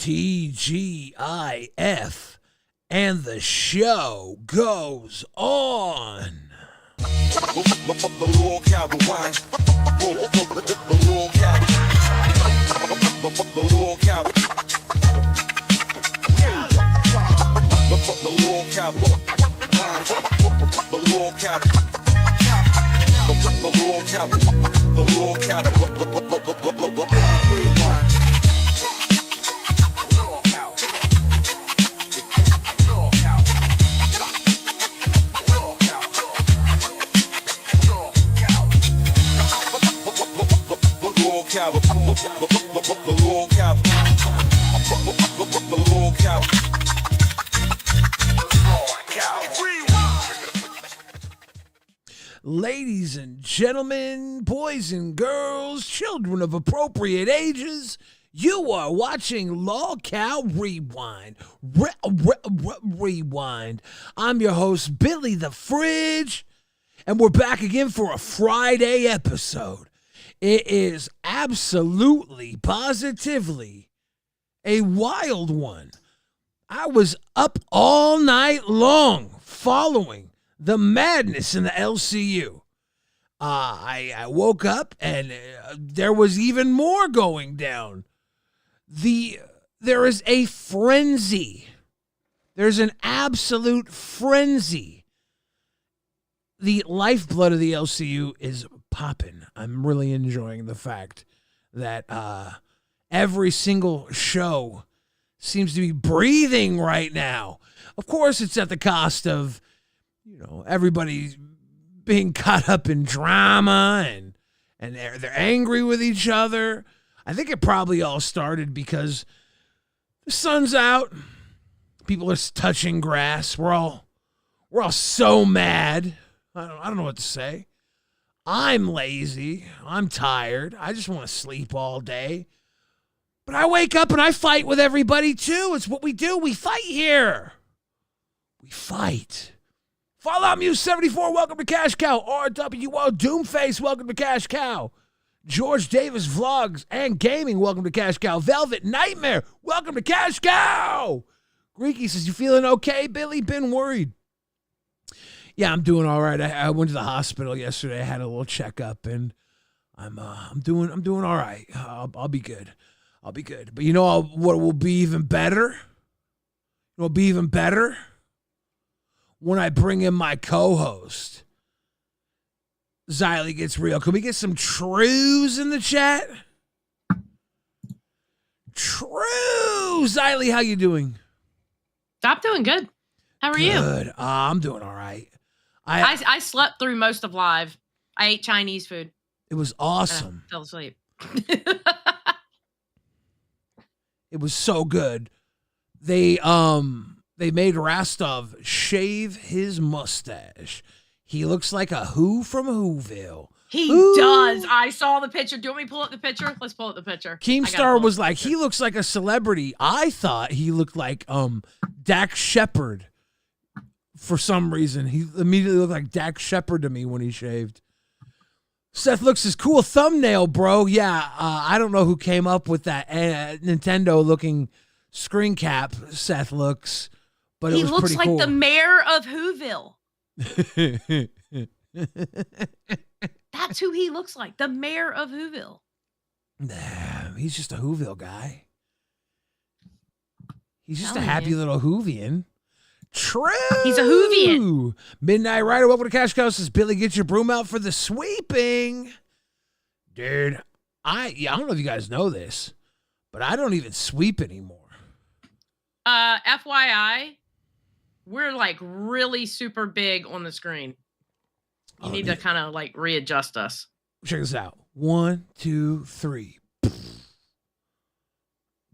TGIF, and the show goes on. Ladies and gentlemen, boys and girls, children of appropriate ages, you are watching LolcowRewind. Rewind. I'm your host, Billy the Fridge, and we're back again for a Friday episode. It is absolutely, positively a wild one. I was up all night long following the madness in the LCU. I woke up and there was even more going down. There is a frenzy. There's an absolute frenzy. The lifeblood of the LCU is popping. I'm really enjoying the fact that every single show seems to be breathing right now. Of course, it's at the cost of, everybody being caught up in drama and they're angry with each other. I think it probably all started because the sun's out. People are touching grass. We're all so mad. I don't know what to say. I'm lazy. I'm tired. I just want to sleep all day. But I wake up and I fight with everybody too. It's what we do. We fight here. We fight. Fallout Muse 74, welcome to Cash Cow. RWO Doomface, welcome to Cash Cow. George Davis Vlogs and Gaming, welcome to Cash Cow. Velvet Nightmare, welcome to Cash Cow. Greeky says, you feeling okay, Billy? Been worried. Yeah, I'm doing all right. I went to the hospital yesterday. I had a little checkup, and I'm doing all right. I'll be good. I'll be good. But you know what will be even better? It will be even better when I bring in my co-host. Xylee Gets Real. Can we get some trues in the chat? True. Xylee, how you doing? I'm doing good. How are you? Good. I'm doing all right. I slept through most of live. I ate Chinese food. It was awesome. Fell asleep. It was so good. They made Rastov shave his mustache. He looks like a Who from Whoville. He does. I saw the picture. Do you want me to pull up the picture? Let's pull up the picture. Keemstar was like, he looks like a celebrity. I thought he looked like Dak Shepard. For some reason, he immediately looked like Dak Shepard to me when he shaved. Seth looks his cool thumbnail, bro. Yeah, I don't know who came up with that Nintendo-looking screen cap. Seth looks, but it was pretty cool. He looks like the mayor of Whoville. That's who he looks like, the mayor of Whoville. Nah, he's just a Whoville guy. He's just a happy little Whovian. True. He's a Whovian. Midnight Rider, welcome to Cash Cow. Says Billy, get your broom out for the sweeping. Dude, I don't know if you guys know this, but I don't even sweep anymore. FYI, we're like really super big on the screen. You need to kind of like readjust us. Check this out. 1, 2, 3.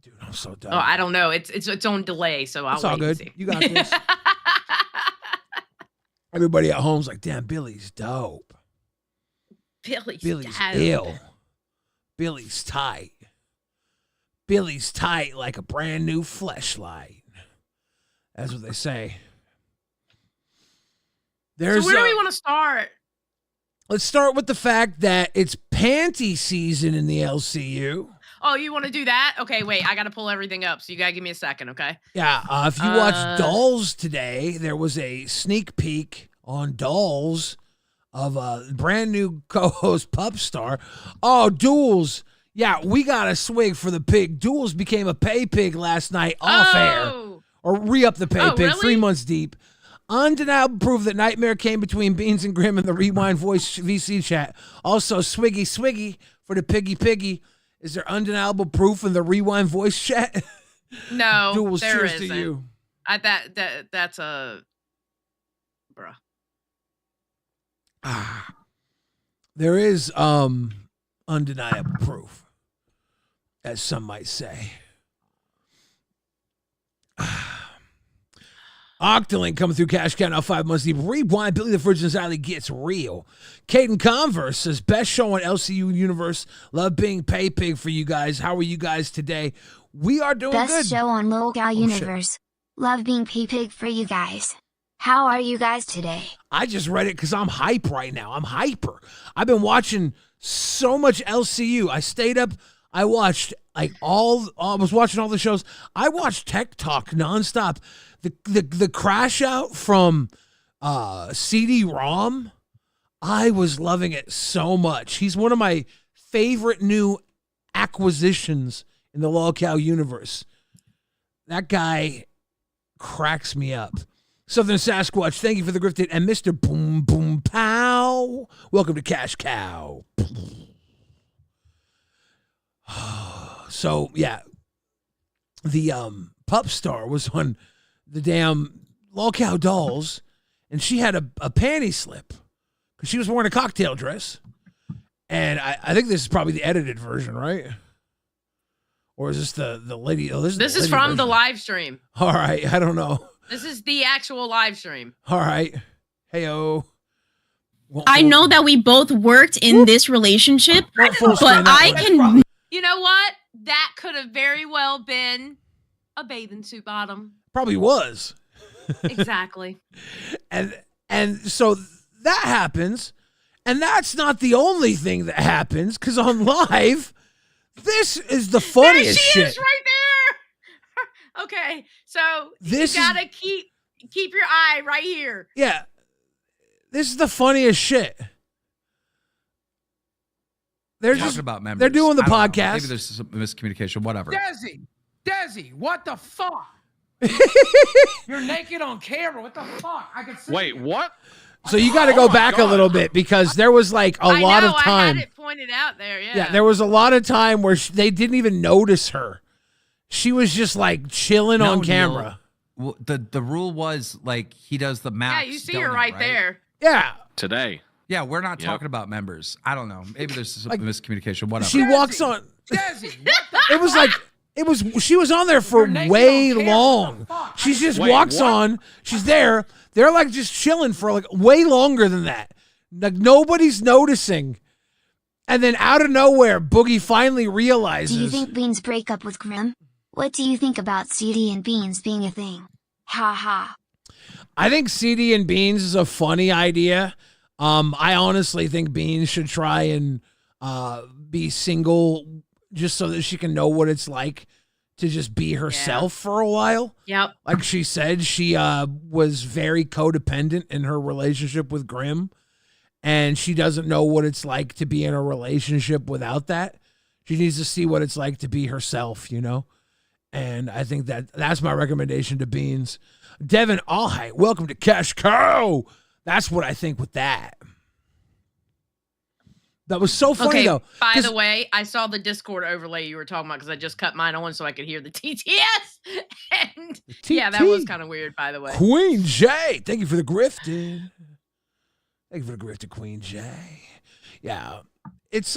Dude, I'm so done. Oh, I don't know. It's on delay, so I'll wait. It's all good. See. You got this. Everybody at home's like, damn, Billy's dope. Billy's dope. Ill. Billy's tight. Billy's tight like a brand new fleshlight. That's what they say. So where do we want to start? Let's start with the fact that it's panty season in the LCU. Oh, you want to do that? Okay, wait. I got to pull everything up. So you got to give me a second, okay? Yeah, if you watch Dolls today, there was a sneak peek on Dolls of a brand new co-host Pupstar. Oh, Duels. Yeah, we got a swig for the pig. Duels became a pay pig last night off air. Or re-up the pay pig, really? 3 months deep. Undeniable proof that Nightmare came between Beans and Grimm in the Rewind Voice VC chat. Also, Swiggy for the Piggy. Is there undeniable proof in the Rewind Voice chat? No, Duels, there cheers isn't. to you. That's a... Bruh. There is undeniable proof, as some might say. Octolink coming through Cash Cow now 5 months deep. Rewind, Billy the Fridge Anxiety gets real. Caden Converse says, best show on LCU Universe. Love being pay pig for you guys. How are you guys today? We are doing best good. Best show on Lolcow Universe. Shit. Love being pay pig for you guys. How are you guys today? I just read it because I'm hype right now. I'm hyper. I've been watching so much LCU. I stayed up. I watched I was watching all the shows. I watched Tech Talk nonstop. The crash out from CD-ROM, I was loving it so much. He's one of my favorite new acquisitions in the Lolcow universe. That guy cracks me up. Southern Sasquatch, thank you for the grifted. And Mr. Boom Boom Pow, welcome to Cash Cow. So, yeah, the Pup Star was on the damn Lolcow Dolls, and she had a panty slip because she was wearing a cocktail dress. And I think this is probably the edited version, right? Or is this the lady? Oh, this is from version. The live stream. All right, I don't know. This is the actual live stream. All right. Hey-oh. I know that we both worked in this relationship, but I can... You know what? That could have very well been a bathing suit bottom. Probably was. Exactly. And so that happens, and that's not the only thing that happens, because on live, this is the funniest shit. There she is right there. Okay, so you gotta keep your eye right here. Yeah. This is the funniest shit. They're talking just about members. They're doing the podcast. Maybe there's some miscommunication, whatever. Desi, what the fuck? You're naked on camera. What the fuck? I can see. Wait, what? So you got to go back a little bit because there was like a lot of time. I had it pointed out there. Yeah, there was a lot of time where they didn't even notice her. She was just like chilling on camera. Well, the rule was like he does the max. Yeah, you see her right there. Yeah. Today. Yeah, we're not talking about members. I don't know. Maybe there's some miscommunication. Whatever. She walks on. Desi, it was like she was on there for way long. She just walks on. She's there. They're like just chilling for like way longer than that. Like nobody's noticing. And then out of nowhere, Boogie finally realizes. Do you think Beans break up with Grimm? What do you think about CD and Beans being a thing? Ha ha. I think CD and Beans is a funny idea. I honestly think Beans should try and be single just so that she can know what it's like to just be herself for a while. Yep. Like she said, she was very codependent in her relationship with Grimm, and she doesn't know what it's like to be in a relationship without that. She needs to see what it's like to be herself, you know? And I think that's my recommendation to Beans. Devin Allhite, welcome to Cash Cow. That's what I think with that. That was so funny, though. By the way, I saw the Discord overlay you were talking about because I just cut mine on so I could hear the TTS. And yeah, that was kind of weird, by the way. Queen J, thank you for the grifted. Thank you for the grifted, Queen J. Yeah, it's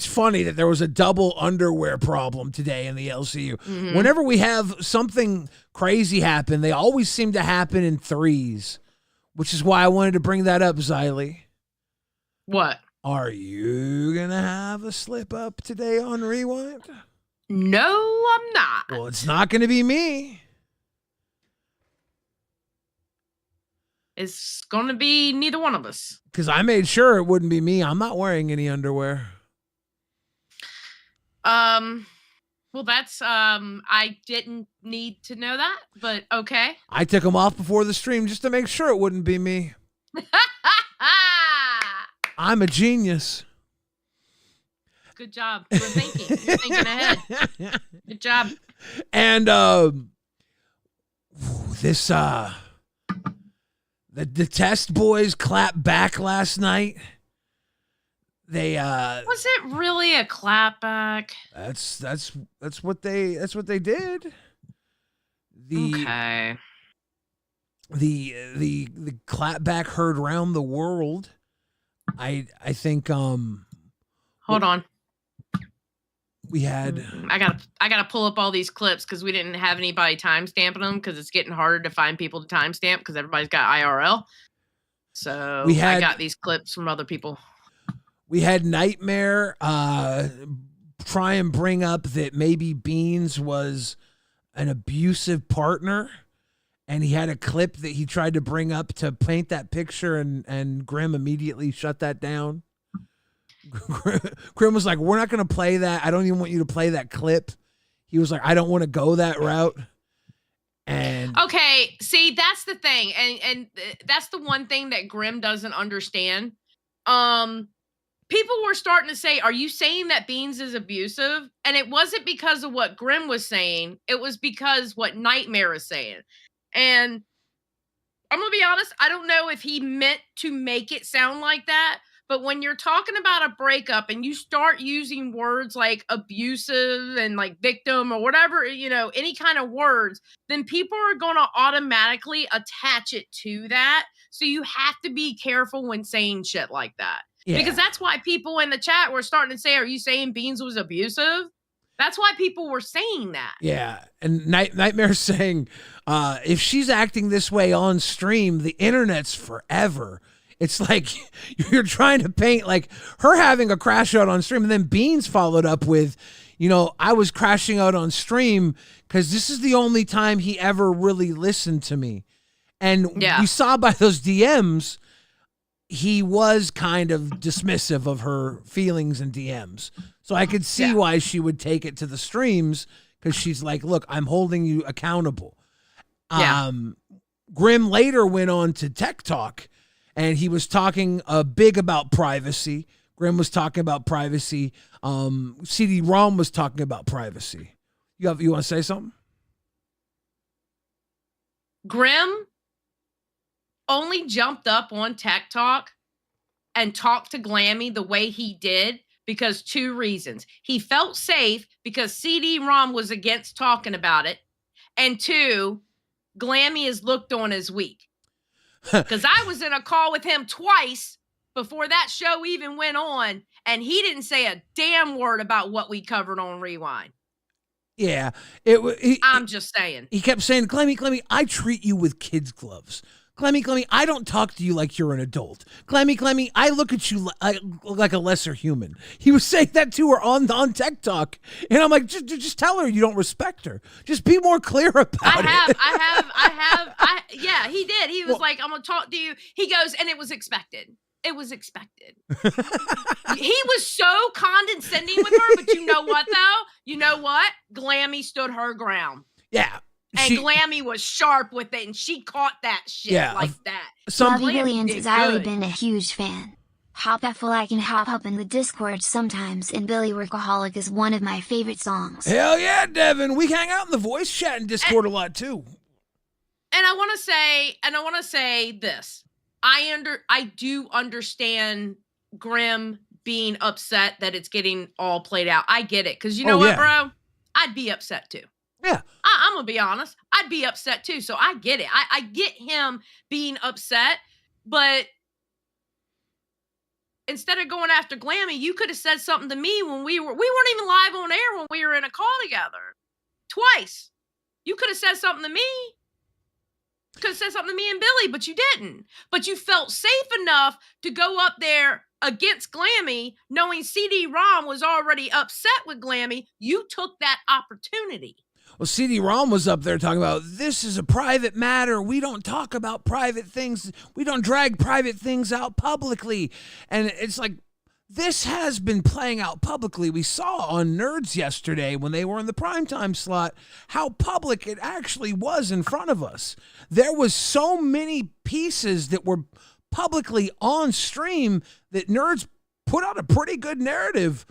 funny that there was a double underwear problem today in the LCU. Mm-hmm. Whenever we have something crazy happen, they always seem to happen in threes, which is why I wanted to bring that up, Xylee. What? Are you going to have a slip up today on Rewind? No, I'm not. Well, it's not going to be me. It's going to be neither one of us. Because I made sure it wouldn't be me. I'm not wearing any underwear. Well, that's I didn't need to know that, but okay. I took him off before the stream just to make sure it wouldn't be me. I'm a genius. Good job. You're thinking. You're thinking ahead. Good job. And this the test boys clapped back last night. They Was it really a clapback? That's what they did. Okay. The clapback heard round the world. I think Hold on. we had I gotta pull up all these clips because we didn't have anybody timestamping them because it's getting harder to find people to timestamp because everybody's got IRL. So I got these clips from other people. We had Nightmare try and bring up that maybe Beans was an abusive partner, and he had a clip that he tried to bring up to paint that picture, and Grimm immediately shut that down. Grimm was like, we're not going to play that. I don't even want you to play that clip. He was like, I don't want to go that route. And okay, see, that's the thing. And that's the one thing that Grimm doesn't understand. People were starting to say, are you saying that Beans is abusive? And it wasn't because of what Grimm was saying. It was because what Nightmare is saying. And I'm going to be honest, I don't know if he meant to make it sound like that. But when you're talking about a breakup and you start using words like abusive and like victim or whatever, any kind of words, then people are going to automatically attach it to that. So you have to be careful when saying shit like that. Yeah. Because that's why people in the chat were starting to say, are you saying Beans was abusive? That's why people were saying that. Yeah. And Nightmare's saying, if she's acting this way on stream, the internet's forever. It's like you're trying to paint like her having a crash out on stream. And then Beans followed up with, I was crashing out on stream because this is the only time he ever really listened to me. And we saw by those DMs, he was kind of dismissive of her feelings and DMs. So I could see why she would take it to the streams because she's like, look, I'm holding you accountable. Yeah. Grimm later went on to Tech Talk and he was talking big about privacy. Grimm was talking about privacy. CD-ROM was talking about privacy. You want to say something? Grimm only jumped up on Tech Talk and talked to Glammy the way he did because 2 reasons. He felt safe because CD-ROM was against talking about it. And 2, Glammy is looked on as weak. Because I was in a call with him twice before that show even went on, and he didn't say a damn word about what we covered on Rewind. Yeah. I'm just saying. He kept saying, Glammy, I treat you with kids' gloves. Glammy, I don't talk to you like you're an adult. Glammy, I look at you like a lesser human. He was saying that to her on Tech Talk. And I'm like, just tell her you don't respect her. Just be more clear about it. Yeah, he did. He was like, I'm going to talk to you. He goes, and it was expected. It was expected. He was so condescending with her, but you know what, though? You know what? Glammy stood her ground. Yeah. And Glammy was sharp with it, and she caught that shit like that. Bobby Williams has always been a huge fan. I feel I can hop up in the Discord sometimes, and Billy Workaholic is one of my favorite songs. Hell yeah, Devin. We hang out in the voice chat and Discord a lot, too. And I want to say this. I do understand Grimm being upset that it's getting all played out. I get it, because you know what, bro? I'd be upset, too. Yeah. I'm going to be honest. I'd be upset too. So I get it. I get him being upset, but instead of going after Glammy, you could have said something to me when we weren't even live on air when we were in a call together. Twice. You could have said something to me. Could have said something to me and Billy, but you didn't. But you felt safe enough to go up there against Glammy, knowing CD-ROM was already upset with Glammy. You took that opportunity. Well, CD-ROM was up there talking about, this is a private matter. We don't talk about private things. We don't drag private things out publicly. And it's like, this has been playing out publicly. We saw on Nerds yesterday when they were in the primetime slot how public it actually was in front of us. There was so many pieces that were publicly on stream that Nerds put out a pretty good narrative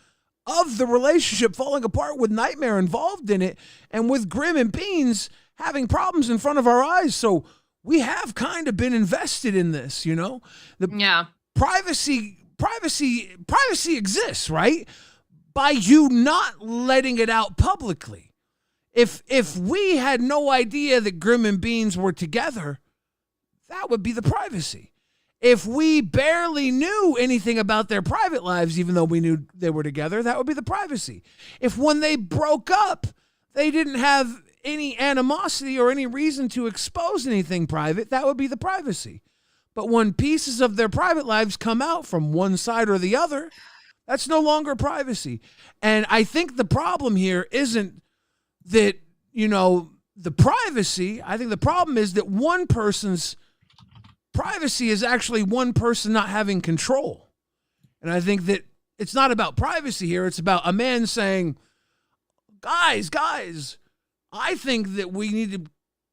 of the relationship falling apart with Nightmare involved in it and with Grimm and Beans having problems in front of our eyes. So we have kind of been invested in this, you know? Yeah. Privacy exists, right? By you not letting it out publicly. If we had no idea that Grimm and Beans were together, that would be the privacy. If we barely knew anything about their private lives, even though we knew they were together, that would be the privacy. If when they broke up, they didn't have any animosity or any reason to expose anything private, that would be the privacy. But when pieces of their private lives come out from one side or the other, that's no longer privacy. And I think the problem here isn't that, you know, the privacy. I think the problem is that one person's privacy is actually one person not having control. And I think that it's not about privacy here. It's about a man saying, guys, I think that we need to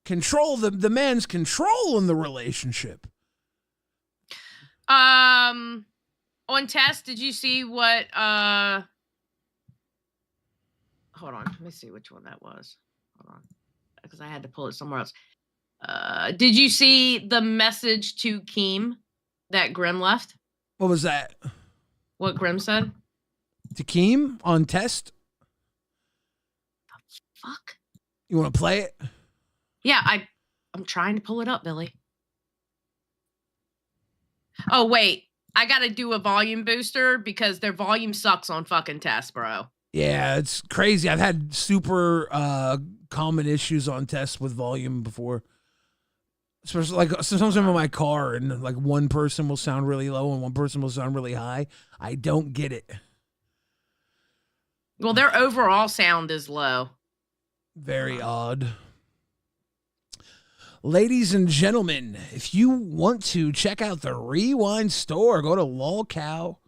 control the man's control in the relationship. On test, did you see what hold on, let me see which one that was. Hold on. Because I had to pull it somewhere else. Did you see the message to Keem that Grimm left? What was that? What Grimm said? To Keem on test? Fuck. You want to play it? Yeah, I'm trying to pull it up, Billy. Oh, wait. I got to do a volume booster because their volume sucks on fucking test, bro. Yeah, it's crazy. I've had super common issues on tests with volume before. Especially like sometimes I'm in my car and like one person will sound really low and one person will sound really high. I don't get it. Well, their overall sound is low. Very odd. Ladies and gentlemen, if you want to check out the Rewind store, go to lolcow.co.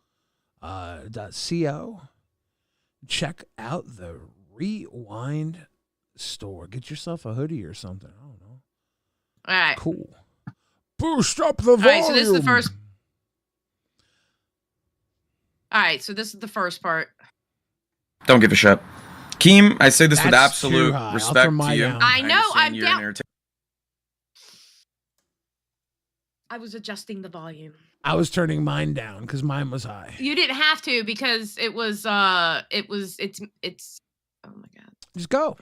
Check out the Rewind store. Get yourself a hoodie or something. I don't know. All right. Cool. Boost up the volume. All right, so this is the first. All right, so this is the first part. Don't give a shit. Keem, I say this with That's absolute too high. I'll respect turn mine to you. down. I know, understand I'm you're down. an entertainer. I was adjusting the volume. I was turning mine down because mine was high. You didn't have to because it's oh my God. Just go.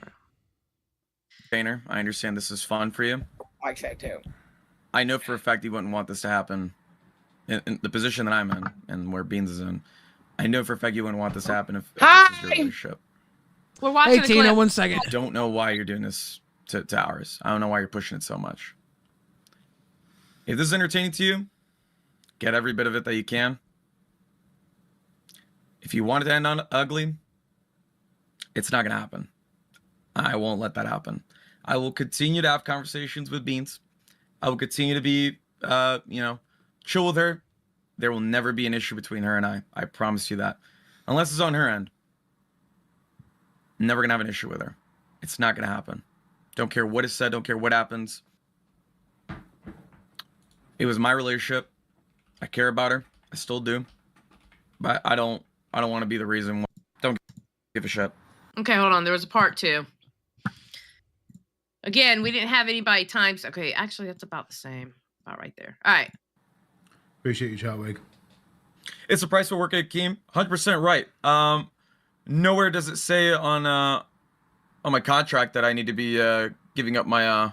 I understand this is fun for you. I check too. I know for a fact you wouldn't want this to happen in the position that I'm in and where Beans is in. I know for a fact you wouldn't want this to happen if this is your relationship. We're watching Hey, Tina, 1 second. I don't know why you're doing this to ours. I don't know why you're pushing it so much. If this is entertaining to you, get every bit of it that you can. If you want it to end on ugly, it's not going to happen. I won't let that happen. I will continue to have conversations with Beans. I will continue to be, chill with her. There will never be an issue between her and I. I promise you that. Unless it's on her end. Never going to have an issue with her. It's not going to happen. Don't care what is said. Don't care what happens. It was my relationship. I care about her. I still do. But I don't want to be the reason why. Don't give a shit. Okay, hold on. There was a part 2. Again, we didn't have anybody times. Okay, actually, that's about the same. About right there. All right. Appreciate you, Chatwig. It's the price for work at Keem. 100% right. Nowhere does it say on my contract that I need to be giving up my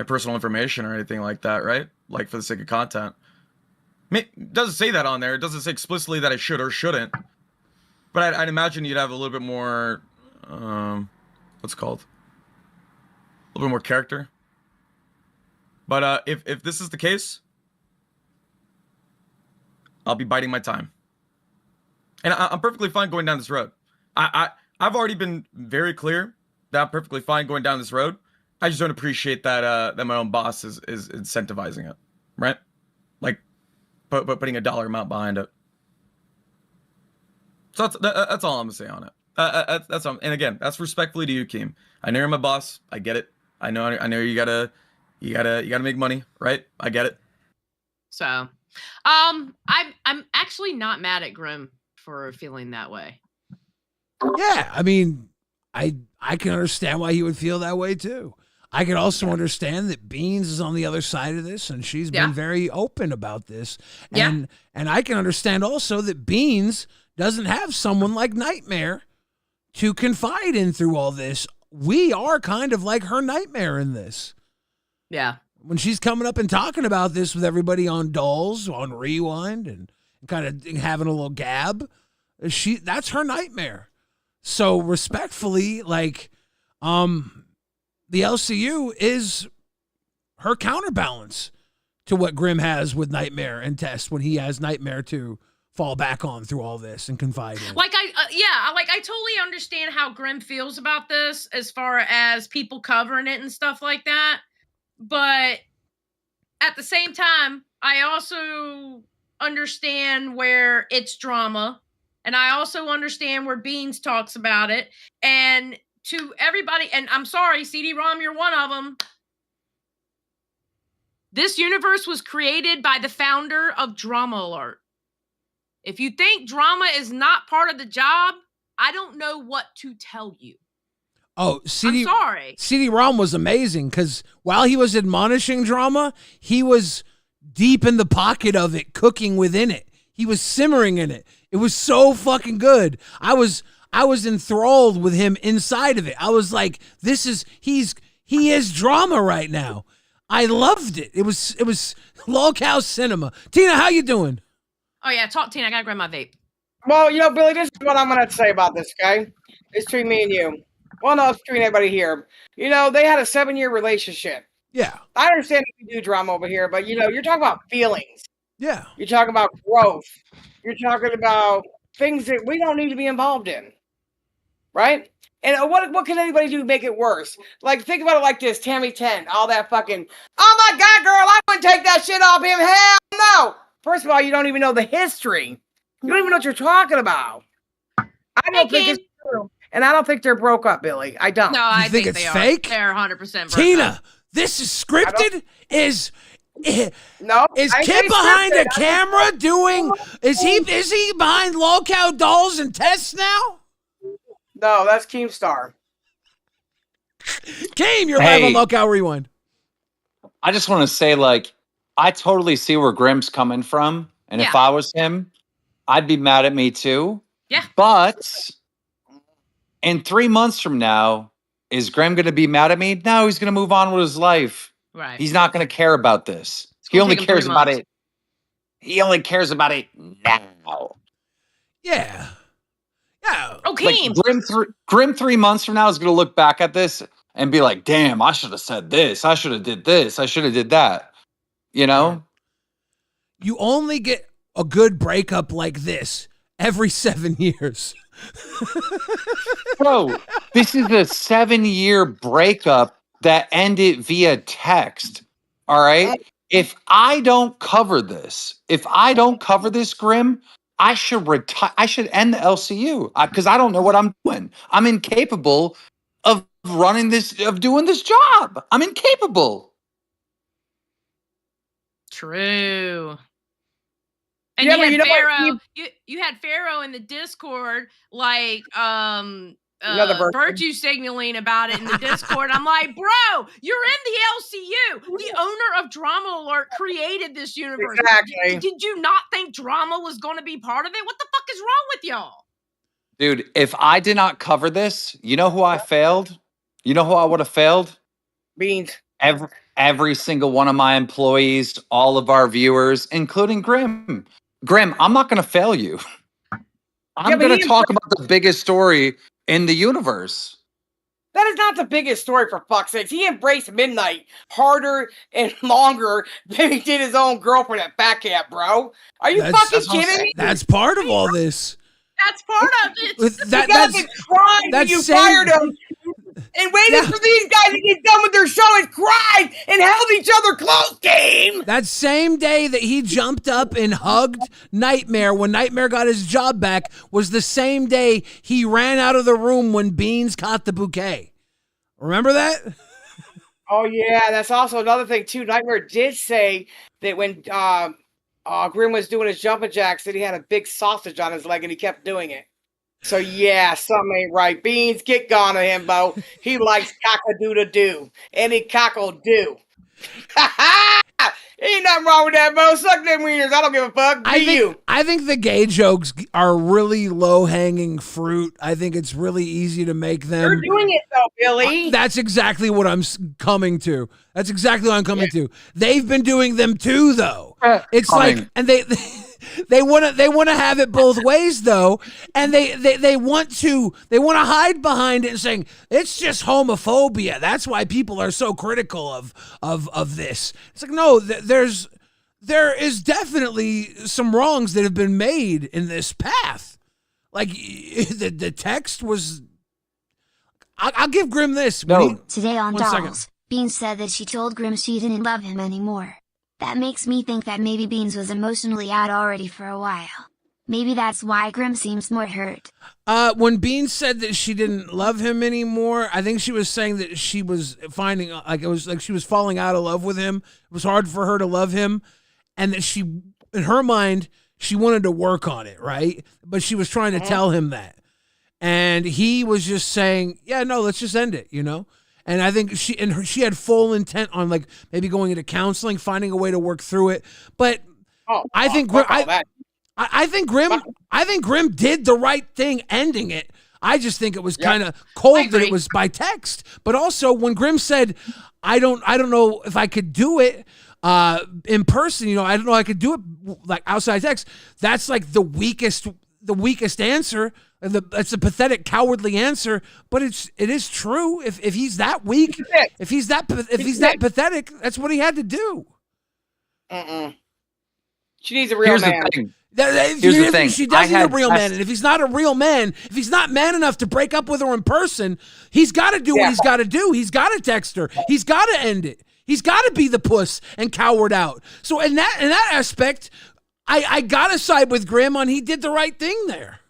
personal information or anything like that, right? Like for the sake of content. It doesn't say that on there. It doesn't say explicitly that I should or shouldn't. But I'd imagine you'd have a little bit more, what's it called? A little bit more character. But if this is the case, I'll be biding my time. And I'm perfectly fine going down this road. I've already been very clear that I'm perfectly fine going down this road. I just don't appreciate that that my own boss is incentivizing it, right? Like, putting a dollar amount behind it. So that's all I'm gonna say on it. That's all. And again, that's respectfully to you, Keem. I know you're my boss. I get it. I know you gotta make money, right? I get it. So, I'm actually not mad at Grimm for feeling that way. Yeah, I mean, I can understand why he would feel that way too. I can also understand that Beans is on the other side of this, and she's been very open about this. And I can understand also that Beans doesn't have someone like Nightmare to confide in through all this. We are kind of like her nightmare in this. Yeah. When she's coming up and talking about this with everybody on Dolls, on Rewind, and kind of having a little gab, that's her nightmare. So respectfully, like, the LCU is her counterbalance to what Grimm has with Nightmare and Test when he has Nightmare to fall back on through all this and confide in. Like I totally understand how Grimm feels about this as far as people covering it and stuff like that. But at the same time, I also understand where it's drama. And I also understand where Beans talks about it. And to everybody, and I'm sorry, CD-ROM, you're one of them. This universe was created by the founder of Drama Alert. If you think drama is not part of the job, I don't know what to tell you. Oh, I'm sorry. CD-ROM was amazing because while he was admonishing drama, he was deep in the pocket of it, cooking within it. He was simmering in it. It was so fucking good. I was enthralled with him inside of it. I was like, he is drama right now. I loved it. It was Lolcow cinema. Tina, how you doing? Oh yeah, talk Tina. I gotta grab my vape. Well, Billy, this is what I'm gonna say about this, okay? It's between me and you. Well, no, it's between everybody here. They had a 7-year relationship. Yeah. I understand that you do drama over here, but you're talking about feelings. Yeah. You're talking about growth. You're talking about things that we don't need to be involved in. Right? And what can anybody do to make it worse? Like, think about it like this, Tammy 10, all that fucking, oh my God, girl, I wouldn't take that shit off him. Hell no. First of all, you don't even know the history. You don't even know what you're talking about. I don't think it's true. And I don't think they're broke up, Billy. I don't. No, I think it's fake? They're 100% broke Tina, up. this is scripted? Is Kip scripted. behind a camera doing? Is he behind Lolcow dolls and tests now? No, that's Keemstar. Keem, you're live on Lolcow Rewind. I just want to say, I totally see where Grimm's coming from. And if I was him, I'd be mad at me too. Yeah. But in 3 months from now, is Grimm going to be mad at me? No, he's going to move on with his life. Right. He's not going to care about this. He only cares about it. He only cares about it now. Yeah. Yeah. Okay. Grimm 3 months from now is going to look back at this and be like, damn, I should have said this. I should have did this. I should have did that. You only get a good breakup like this every 7 years. Bro, this is a 7-year breakup that ended via text. All right. If I don't cover this, Grimm, I should retire. I should end the LCU because I don't know what I'm doing. I'm incapable of doing this job. I'm incapable. True. And Yeah, you but had you know Pharaoh. what? You had Pharaoh in the Discord, like Another virtue signaling about it in the Discord. I'm like, bro, you're in the LCU. The owner of Drama Alert created this universe. Exactly. Did you not think drama was going to be part of it? What the fuck is wrong with y'all? Dude, if I did not cover this, you know who I failed? You know who I would have failed? Beans. Every single one of my employees, all of our viewers, including Grimm. Grimm, I'm not going to fail you. I'm going to talk about the biggest story in the universe. That is not the biggest story, for fuck's sakes. He embraced Midnight harder and longer than he did his own girlfriend at Fat Cat, bro. Are you fucking kidding me? That's part of all this. That's part of it. That's fired him. and waited for these guys to get done with their show and cried and held each other close, game. That same day that he jumped up and hugged Nightmare when Nightmare got his job back was the same day he ran out of the room when Beans caught the bouquet. Remember that? Oh, yeah. That's also another thing, too. Nightmare did say that when Grimm was doing his jumping jacks that he had a big sausage on his leg and he kept doing it. So, yeah, something ain't right. Beans, get gone to him, Bo. He likes cock-a-doo-to-do. Any cock'll-do. Ain't nothing wrong with that, Bo. Suck them wieners. I don't give a fuck. I think the gay jokes are really low-hanging fruit. I think it's really easy to make them. You're doing it, though, Billy. That's exactly what I'm coming to. That's exactly what I'm coming to. They've been doing them, too, though. It's like, and they want to have it both ways though, and they want to hide behind it and saying it's just homophobia. That's why people are so critical of this. It's like, no, there is definitely some wrongs that have been made in this path. Like the text was. I'll give Grimm this. Today on Dolls, Beans said that she told Grimm she didn't love him anymore. That makes me think that maybe Beans was emotionally out already for a while. Maybe that's why Grimm seems more hurt. When Beans said that she didn't love him anymore, I think she was saying that she was finding, like, it was like she was falling out of love with him. It was hard for her to love him. And that she, in her mind, she wanted to work on it, right? But she was trying to tell him that. And he was just saying, yeah, no, let's just end it, you know? And I think she had full intent on like maybe going into counseling, finding a way to work through it. But I think Grimm did the right thing ending it. I just think it was kind of cold that it was by text. But also when Grimm said, I don't know if I could do it in person, you know, I don't know I could do it like outside text. That's like the weakest answer. That's a pathetic, cowardly answer, but it is true. If he's that weak, if he's that pathetic, that's what he had to do. She needs a real man. Here's the thing. She does need a real man, and if he's not a real man, if he's not man enough to break up with her in person, he's got to do what he's got to do. He's got to text her. He's got to end it. He's got to be the puss and coward out. So in that aspect, I gotta side with Grimm on he did the right thing there.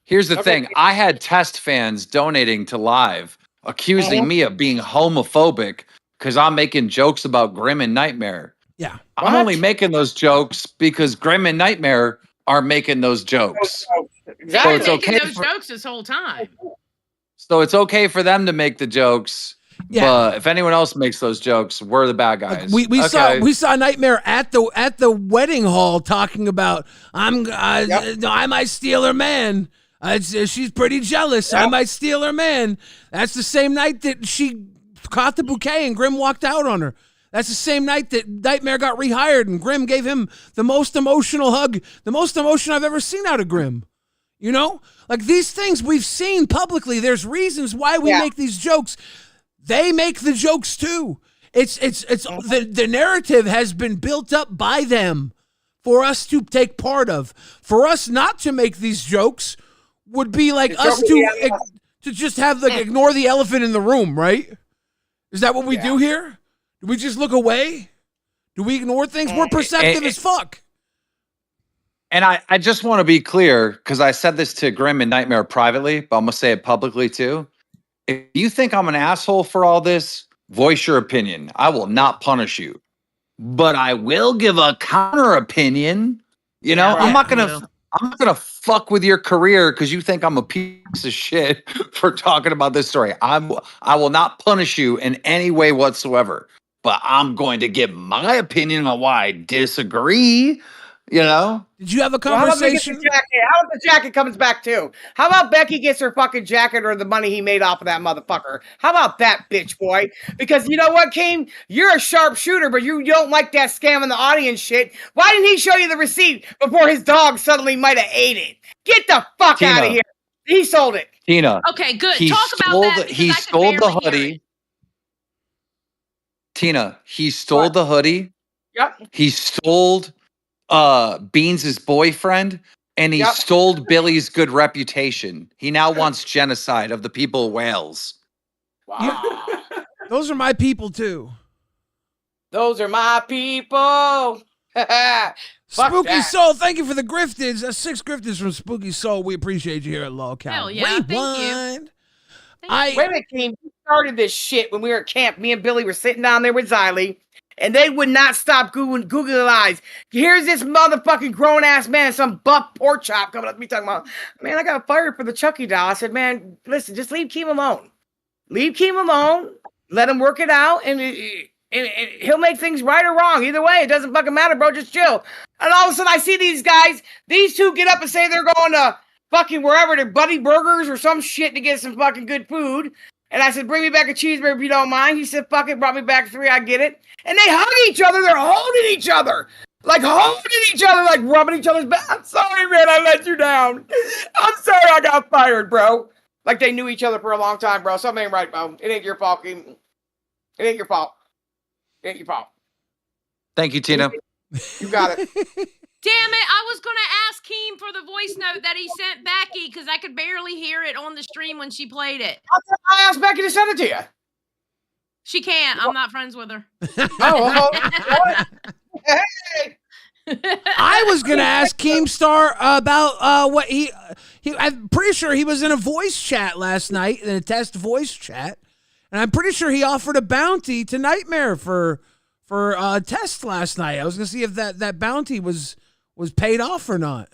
Here's the thing. I had test fans donating to live, accusing me of being homophobic because I'm making jokes about Grimm and Nightmare. Yeah. I'm only making those jokes because Grimm and Nightmare are making those jokes. So it's okay those jokes this whole time. So it's okay for them to make the jokes. Yeah. But if anyone else makes those jokes, we're the bad guys. We saw Nightmare at the wedding hall talking about I might steal her man. She's pretty jealous. I might steal her man. That's the same night that she caught the bouquet and Grimm walked out on her. That's the same night that Nightmare got rehired and Grimm gave him the most emotional hug, the most emotion I've ever seen out of Grimm. You know, like these things we've seen publicly. There's reasons why we make these jokes. They make the jokes too. It's the narrative has been built up by them for us to take part of. For us not to make these jokes would be like us to just have like ignore the elephant in the room, right? Is that what we do here? Do we just look away? Do we ignore things? We're perceptive as fuck. And I just want to be clear because I said this to Grimm and Nightmare privately, but I'm gonna say it publicly too. If you think I'm an asshole for all this, voice your opinion. I will not punish you, but I will give a counter opinion. You know, I'm not gonna fuck with your career because you think I'm a piece of shit for talking about this story. I will not punish you in any way whatsoever, but I'm going to give my opinion on why I disagree. You know? Did you have a conversation? How about the jacket comes back too? How about Becky gets her fucking jacket or the money he made off of that motherfucker? How about that, bitch boy? Because you know what, Keem? You're a sharpshooter, but you don't like that scam in the audience shit. Why didn't he show you the receipt before his dog suddenly might have ate it? Get the fuck out of here. He sold it. Tina. Okay, good. Talk about that. He stole the hoodie. Tina, he stole the hoodie. Yep. He stole Beans' boyfriend, and he stole Billy's good reputation. He now wants genocide of the people of Wales. Wow. Those are my people too. Those are my people. Spooky Soul, thank you for the grifteds. That's 6 grifteds from Spooky Soul. We appreciate you here at Lolcow. Hell yeah, thank you. Wait a minute, Keem. You started this shit when we were at camp. Me and Billy were sitting down there with Xylee, and they would not stop Googling eyes. Here's this motherfucking grown-ass man, some buff pork chop coming up to me talking about, man, I got fired for the Chucky doll. I said, man, listen, just leave Keem alone. Leave Keem alone. Let him work it out, and he'll make things right or wrong. Either way, it doesn't fucking matter, bro. Just chill. And all of a sudden, I see these guys, these two get up and say they're going to fucking wherever, to Buddy Burgers or some shit to get some fucking good food. And I said, bring me back a cheeseburger if you don't mind. He said, fuck it, brought me back 3, I get it. And they hug each other. They're holding each other. Like holding each other, like rubbing each other's back. I'm sorry, man, I let you down. I'm sorry I got fired, bro. Like they knew each other for a long time, bro. Something ain't right, bro. It ain't your fault, Keem. It ain't your fault. It ain't your fault. Thank you, Tina. You got it. Damn it, I was going to ask Keem for the voice note that he sent Becky because I could barely hear it on the stream when she played it. I asked Becky to send it to you. She can't. I'm not friends with her. Hey. I was gonna ask Keemstar about what he. I'm pretty sure he was in a voice chat last night, in a test voice chat, and I'm pretty sure he offered a bounty to Nightmare for a test last night. I was gonna see if that bounty was paid off or not.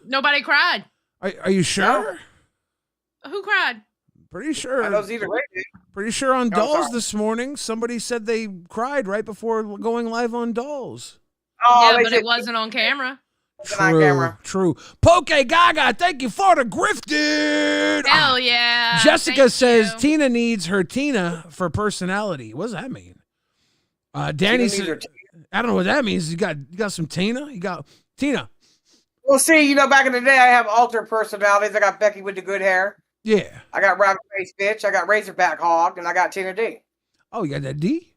Nobody cried. Are you sure? Who cried? Pretty sure. I was either way, dude. Pretty sure on Dolls this morning, somebody said they cried right before going live on Dolls. Oh, yeah, but it wasn't on camera. True. Poke Gaga, thank you for the grifted. Hell yeah. Jessica says Tina needs her Tina for personality. What does that mean? Danny said, I don't know what that means. You got some Tina? You got Tina. Well, see, back in the day, I have alter personalities. I got Becky with the good hair. Yeah. I got Rabbit Face Bitch. I got Razorback Hog, and I got Tina D. Oh, you got that D?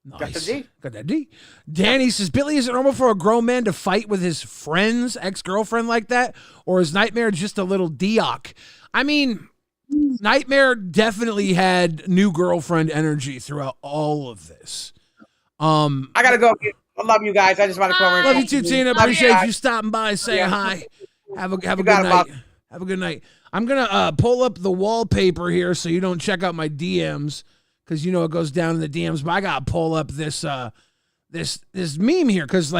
Nice. Got the D. Got that D. Danny says, Billy, is it normal for a grown man to fight with his friend's ex-girlfriend like that? Or is Nightmare just a little Dioc? I mean, Nightmare definitely had new girlfriend energy throughout all of this. I gotta go. I love you guys. I just want to come over. Love you too, Tina. Appreciate you stopping by and saying hi. Have a good night. Have a good night. I'm gonna pull up the wallpaper here so you don't check out my DMs because it goes down in the DMs. But I gotta pull up this this meme here because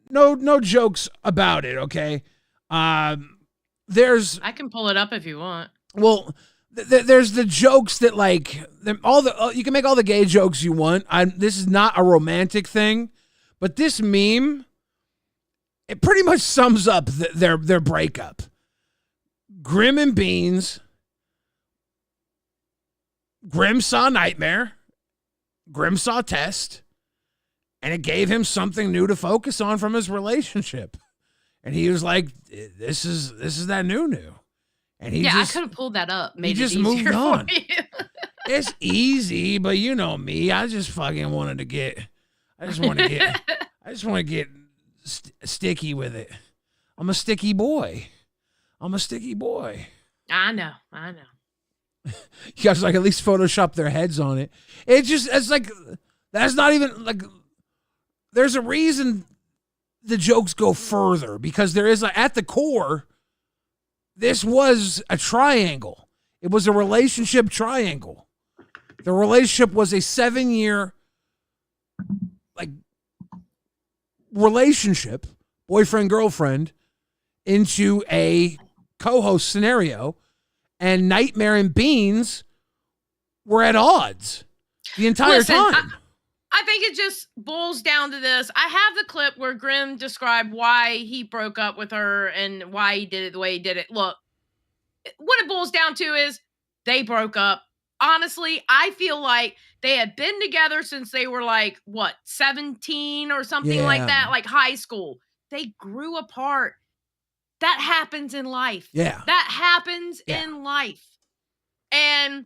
no jokes about it. Okay, I can pull it up if you want. Well, there's the jokes that you can make all the gay jokes you want. This is not a romantic thing, but this meme, it pretty much sums up their breakup. Grimm and Beans. Grimm saw Nightmare. Grimm saw Test. And it gave him something new to focus on from his relationship. And he was like, this is that new. And I could have pulled that up. He just moved on. It's easy, but you know me. I just fucking wanted to get. I just want to get sticky with it. I'm a sticky boy. I know. You guys at least Photoshop their heads on it. It's like, that's not even like, there's a reason the jokes go further because there is at the core, this was a triangle. It was a relationship triangle. The relationship was a 7-year relationship, boyfriend, girlfriend, into a co-host scenario, and Nightmare and Beans were at odds the entire time. I think it just boils down to this. I have the clip where Grimm described why he broke up with her and why he did it the way he did it. Look, what it boils down to is they broke up. Honestly, I feel like they had been together since they were 17 or something like that, like high school. They grew apart. That happens in life. Yeah. That happens in life. And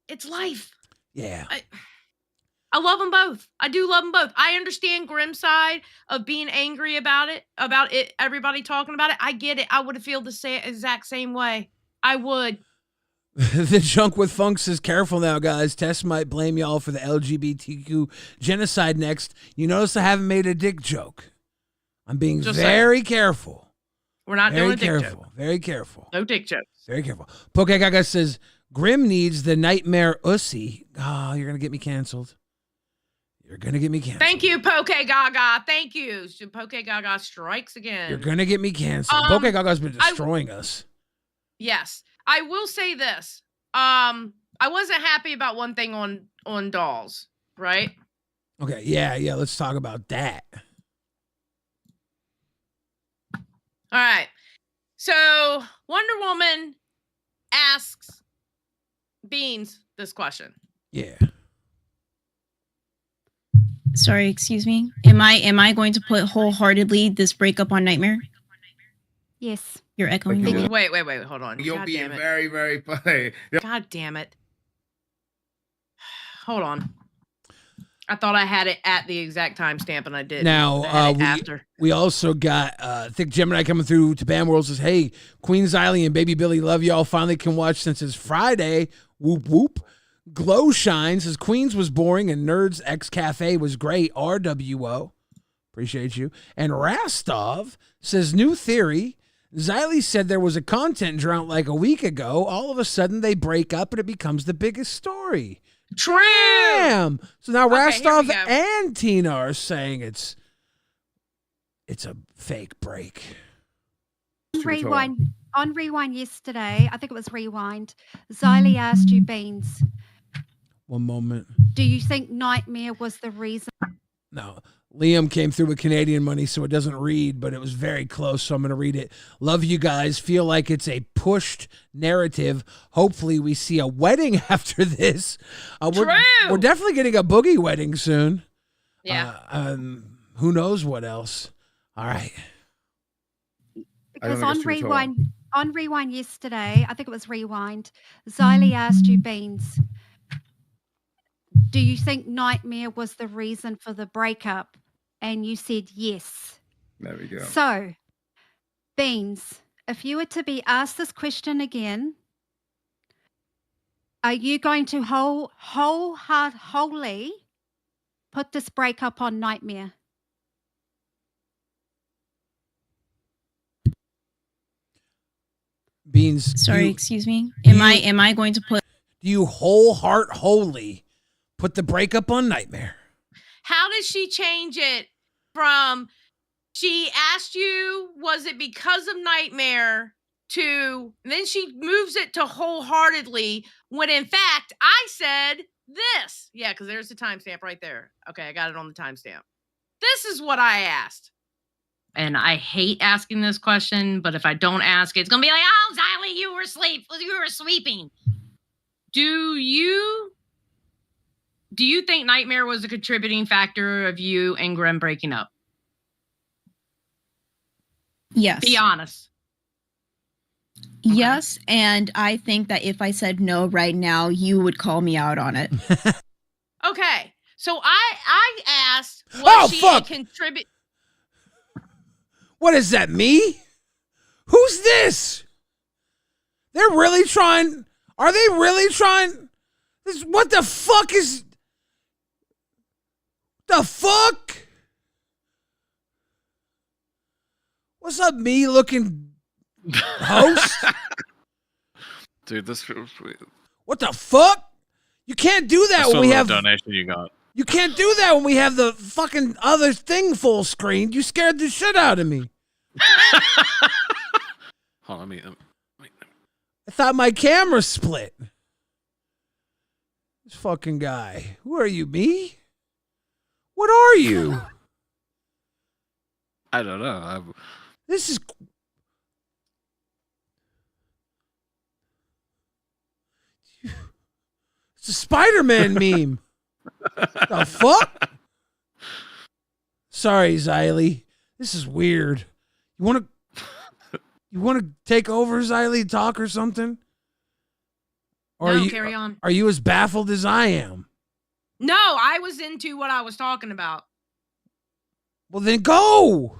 it's life. Yeah. I love them both. I do love them both. I understand Grimm's side of being angry about it, everybody talking about it. I get it. I would feel the exact same way. I would. The Junk with Funk says, careful now, guys. Tess might blame y'all for the LGBTQ genocide next. You notice I haven't made a dick joke. I'm being very careful. We're not doing a dick joke. Very careful. No dick jokes. Very careful. Poke Gaga says, Grimm needs the nightmare ussy. Oh, you're going to get me canceled. You're going to get me canceled. Thank you, Poke Gaga. Thank you. Poke Gaga strikes again. You're going to get me canceled. Poke Gaga's been destroying us. Yes. I will say this. I wasn't happy about one thing on dolls, right? Okay, yeah, let's talk about that. All right. So Wonder Woman asks Beans this question. Yeah. Sorry, excuse me. Am I going to put wholeheartedly this breakup on Nightmare? Yes. You're echoing. Wait, hold on. You'll be very, very funny. God damn it. Hold on. I thought I had it at the exact timestamp, and I didn't. Now, after. We also got Thick Gemini coming through to Bam World says, hey, Queen Xylee and Baby Billy, love y'all. Finally can watch since it's Friday. Whoop, whoop. Glow Shine says, Queens was boring and Nerds X Cafe was great. RWO. Appreciate you. And Rastov says, new theory. Xylee said there was a content drought like a week ago. All of a sudden, they break up and it becomes the biggest story. True. Damn. So now Rastov here we go. and Tina are saying it's a fake break. On Rewind yesterday, I think it was Rewind, Xylee asked you, Beans. One moment. Do you think Nightmare was the reason? No. Liam came through with Canadian money, so it doesn't read, but it was very close, so I'm going to read it. Love you guys. Feel like it's a pushed narrative. Hopefully we see a wedding after this. We're definitely getting a boogie wedding soon. Yeah. Who knows what else? All right. Because on Rewind yesterday, I think it was Rewind, Xylee asked you, Beans, do you think Nightmare was the reason for the breakup? And you said yes. There we go. So, Beans, if you were to be asked this question again, are you going to wholly put this breakup on Nightmare? Beans. Sorry, excuse me. Am I going to put? Do you wholly put the breakup on Nightmare? How did she change it from she asked you, was it because of Nightmare, to then she moves it to wholeheartedly when in fact I said this. Yeah, because there's the timestamp right there. Okay, I got it on the timestamp. This is what I asked. And I hate asking this question, but if I don't ask it, it's going to be like, oh, Xylee, you were sleeping. Do you think Nightmare was a contributing factor of you and Grimm breaking up? Yes. Be honest. Yes, and I think that if I said no right now, you would call me out on it. Okay, so I asked, was she a contribute? What is that, me? Who's this? They're really trying. Are they really trying? What the fuck is... The fuck? What's up, me looking host? Dude, this... What the fuck? You can't do that when we have... donation you got. You can't do that when we have the fucking other thing full screen. You scared the shit out of me. Hold on, let me... I thought my camera split. This fucking guy. Who are you, me? What are you? I don't know. This is... It's a Spider-Man meme. The fuck? Sorry, Xylee. This is weird. You want to take over, Xylee, talk or something? Or No, carry on. Are you as baffled as I am? No, I was into what I was talking about. Well, then go.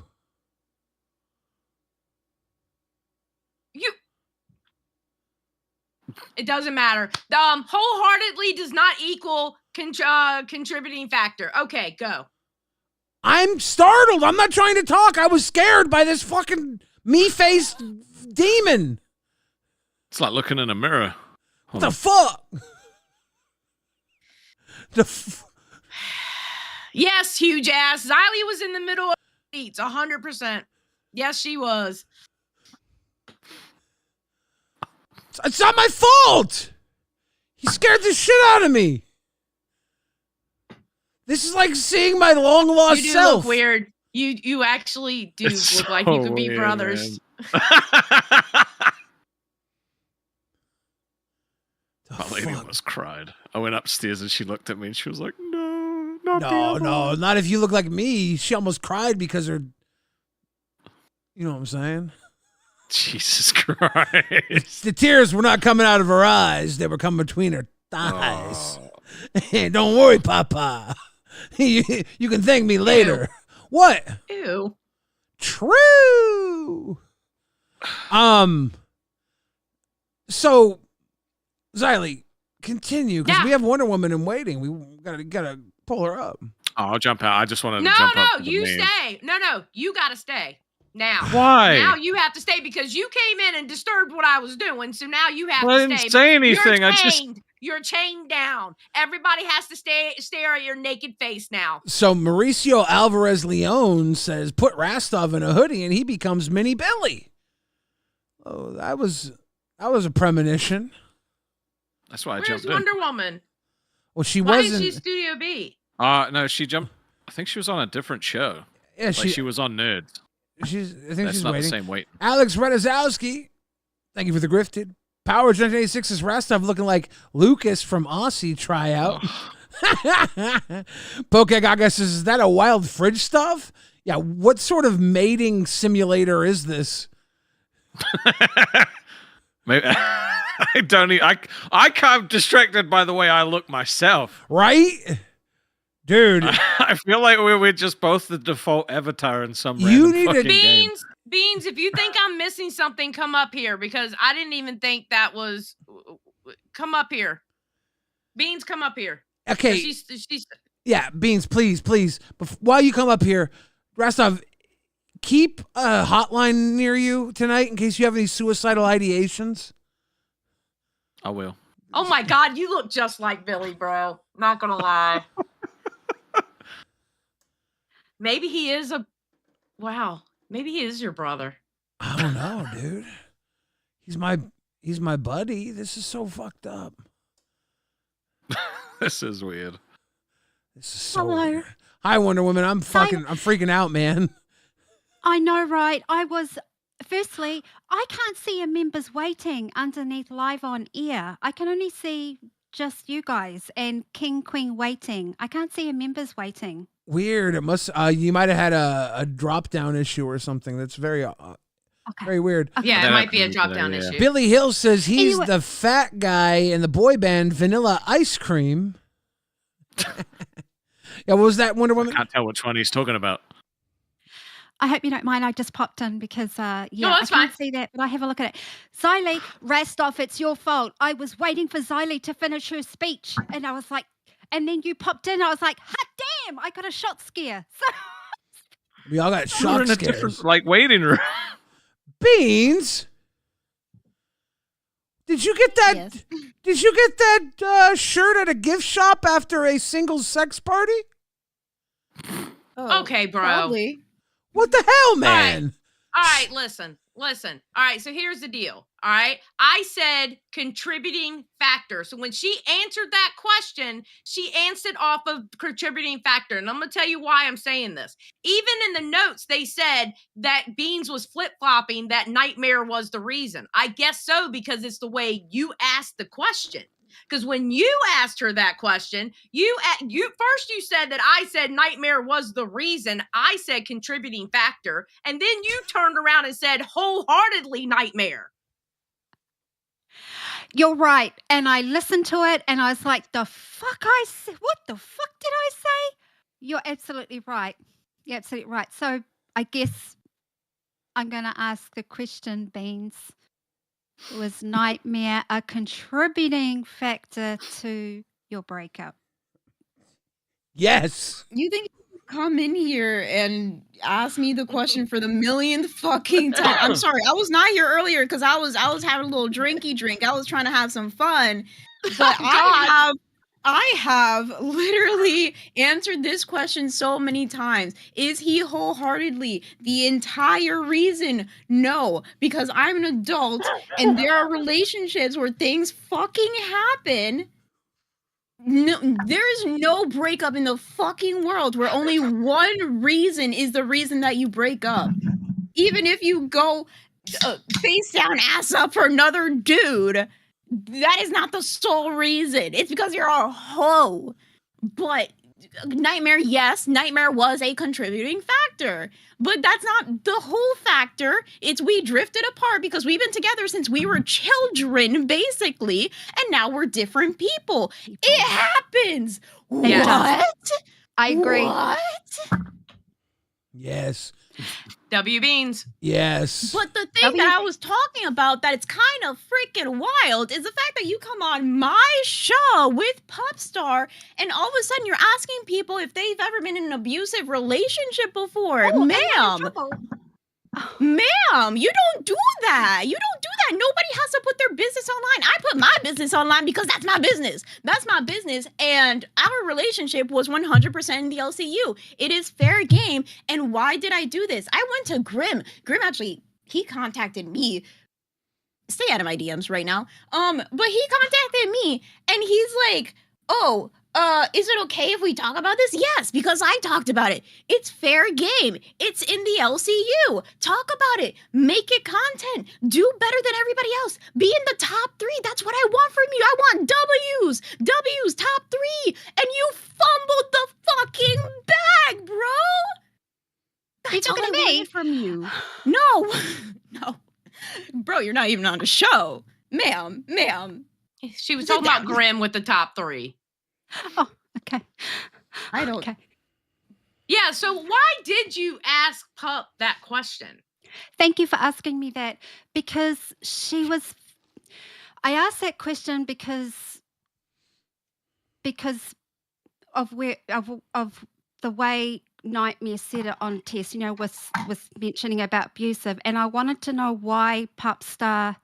It doesn't matter. Wholeheartedly does not equal contributing factor. Okay, go. I'm startled. I'm not trying to talk. I was scared by this fucking me-faced demon. It's like looking in a mirror. What the fuck? Yes, huge ass. Xylee was in the middle of the seats, 100%. Yes, she was. It's not my fault. He scared the shit out of me. This is like seeing my long lost You do self. look weird. You actually do look like you could be weird, brothers. My lady almost cried. I went upstairs and she looked at me and she was like, "No, not No, not if you look like me." She almost cried because her. You know what I'm saying? Jesus Christ. The tears were not coming out of her eyes. They were coming between her thighs. Don't worry, Papa. You can thank me later. Ew. What? Ew. True. So, Xylee, continue, because we have Wonder Woman in waiting. We gotta pull her up. Oh, I'll jump out. I just wanted to jump up. No, you stay. No, you gotta stay. Now. Why? Now you have to stay because you came in and disturbed what I was doing. So now you have Well, to I stay. didn't say anything. You're chained down. Everybody has to stare at your naked face now. So Mauricio Alvarez Leon says, put Rastov in a hoodie and he becomes Mini Billy. Oh, that was a premonition. That's why I Where's jumped in. Wonder Woman? Well, she Why wasn't. is she Studio B? No, she jumped. I think she was on a different show. Yeah, she was on Nerds. I think That's she's not waiting. the same weight. Alex Redazowski, thank you for the grifted. Power 1986 is Rastov looking like Lucas from Aussie tryout. Pokegaga says, is that a wild fridge stuff? Yeah, what sort of mating simulator is this? Maybe, I don't. I can't distracted by the way I look myself. Right, dude. I feel like we're just both the default avatar in some. You need fucking game. Beans, if you think I'm missing something, come up here because I didn't even think that was. Come up here, Beans. Come up here. Okay. She's Yeah, Beans, please. While you come up here, Rastov, keep a hotline near you tonight in case you have any suicidal ideations. I will. Oh my God, you look just like Billy, bro. Not gonna lie. Maybe he is wow. Maybe he is your brother. I don't know, dude. He's my buddy. This is so fucked up. This is weird. This is so weird. Hi, Wonder Woman. I'm freaking out, man. I know, right? Firstly, I can't see a members waiting underneath live on air. I can only see just you guys and King Queen waiting. I can't see a members waiting. Weird. It must. You might have had a drop down issue or something. That's very very weird. Yeah, it might be a drop down issue. Billy Hill says he's the fat guy in the boy band Vanilla Ice Cream. Yeah, what was that, Wonder Woman? I can't tell which one he's talking about. I hope you don't mind. I just popped in because, I that's can't fine. see that, but I have a look at it. Xylee, Rastov, it's your fault. I was waiting for Xylee to finish her speech, and I was like, and then you popped in. I was like, hot damn! I got a shot scare. So We all got shock in a scares. different, waiting room. Beans, did you get that? Yes. Did you get that shirt at a gift shop after a single sex party? Okay, bro. Probably. What the hell, man? All right, listen. All right, so here's the deal. All right, I said contributing factor. So when she answered that question, she answered off of contributing factor. And I'm going to tell you why I'm saying this. Even in the notes, they said that Beans was flip-flopping, that Nightmare was the reason. I guess so, because it's the way you asked the question. Because when you asked her that question, you said that I said Nightmare was the reason. I said contributing factor. And then you turned around and said wholeheartedly Nightmare. You're right. And I listened to it and I was like, what the fuck did I say? You're absolutely right. You're absolutely right. So I guess I'm going to ask the question, Beans. Was Nightmare a contributing factor to your breakup? Yes. You think you could come in here and ask me the question for the millionth fucking time? I'm sorry, I was not here earlier because I was having a little drinky drink. I was trying to have some fun, but I have literally answered this question so many times. Is he wholeheartedly the entire reason? No, because I'm an adult and there are relationships where things fucking happen. No, there is no breakup in the fucking world where only one reason is the reason that you break up. Even if you go face down, ass up for another dude, that is not the sole reason. It's because you're a hoe. But Nightmare, yes, Nightmare was a contributing factor. But that's not the whole factor. It's we drifted apart because we've been together since we were children, basically, and now we're different people. It happens. Yeah. What? I agree. What? Yes. W Beans. Yes. But the thing that I was talking about that it's kind of freaking wild is the fact that you come on my show with Popstar and all of a sudden you're asking people if they've ever been in an abusive relationship before. Ma'am, you don't do that. You don't do that. Nobody has to put their business online. I put my business online because that's my business. That's my business. And our relationship was 100% in the LCU. It is fair game. And why did I do this? I went to Grimm. Grimm actually, he contacted me. Stay out of my DMs right now. But he contacted me and he's like, oh, is it okay if we talk about this? Yes, because I talked about it. It's fair game. It's in the LCU. Talk about it. Make it content. Do better than everybody else. Be in the top 3. That's what I want from you. I want W's. W's, top 3. And you fumbled the fucking bag, bro. That's what I wanted from you. No. No. Bro, you're not even on the show. Ma'am. She was talking about Grimm with the top 3. Oh, okay. I don't. Okay. Yeah, so why did you ask Pup that question? Thank you for asking me that because I asked that question because of the way Nightmare said it on test, with mentioning about abusive, and I wanted to know why Popstar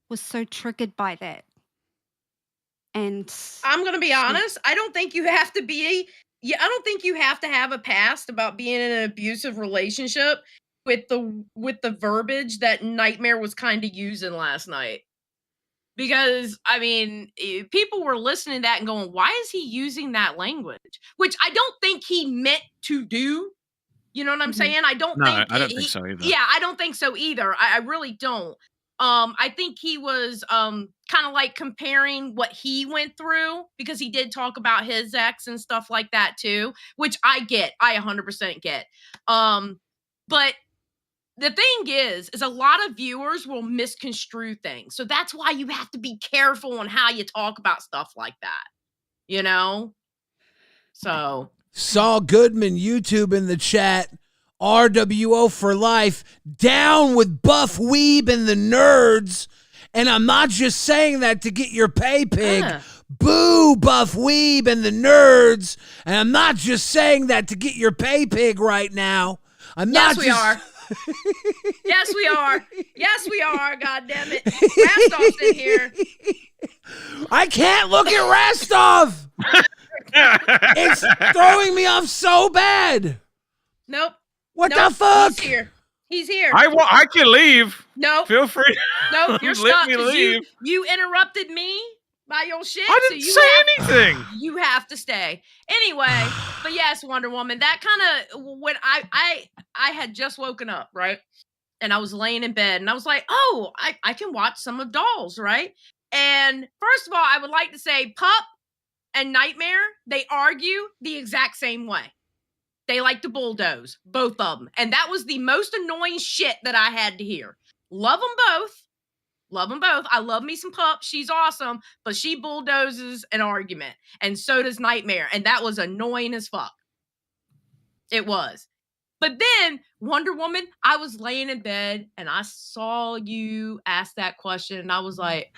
was so triggered by that. And I'm gonna be honest. I don't think you have to have a past about being in an abusive relationship with the verbiage that Nightmare was kind of using last night. Because I mean, people were listening to that and going, "Why is he using that language?" Which I don't think he meant to do. You know what I'm saying? I don't think so either. Yeah, I don't think so either. I really don't. I think he was kind of like comparing what he went through because he did talk about his ex and stuff like that too, which I 100% get. But the thing is a lot of viewers will misconstrue things. So that's why you have to be careful on how you talk about stuff like that. So Saul Goodman, YouTube in the chat. RWO for life, down with Buff Weeb and the nerds. And I'm not just saying that to get your pay pig. Boo, Buff Weeb and the nerds. And I'm not just saying that to get your pay pig right now. Yes, we are. Yes, we are. Yes, we are. God damn it. Rastov's in here. I can't look at Rastov. It's throwing me off so bad. Nope. What the fuck? He's here. I can leave. No. Feel free. No, you're Let stuck. me leave. You interrupted me by your shit. I didn't say anything. You have to stay. Anyway, but yes, Wonder Woman, that kind of when I had just woken up, right? And I was laying in bed and I was like, oh, I can watch some of Dolls, right? And first of all, I would like to say Pup and Nightmare, they argue the exact same way. They like to bulldoze, both of them. And that was the most annoying shit that I had to hear. Love them both, Love them both. I love me some Pup. She's awesome, but she bulldozes an argument, and so does Nightmare, and that was annoying as fuck. It was. But then Wonder Woman, I was laying in bed and I saw you ask that question and I was like,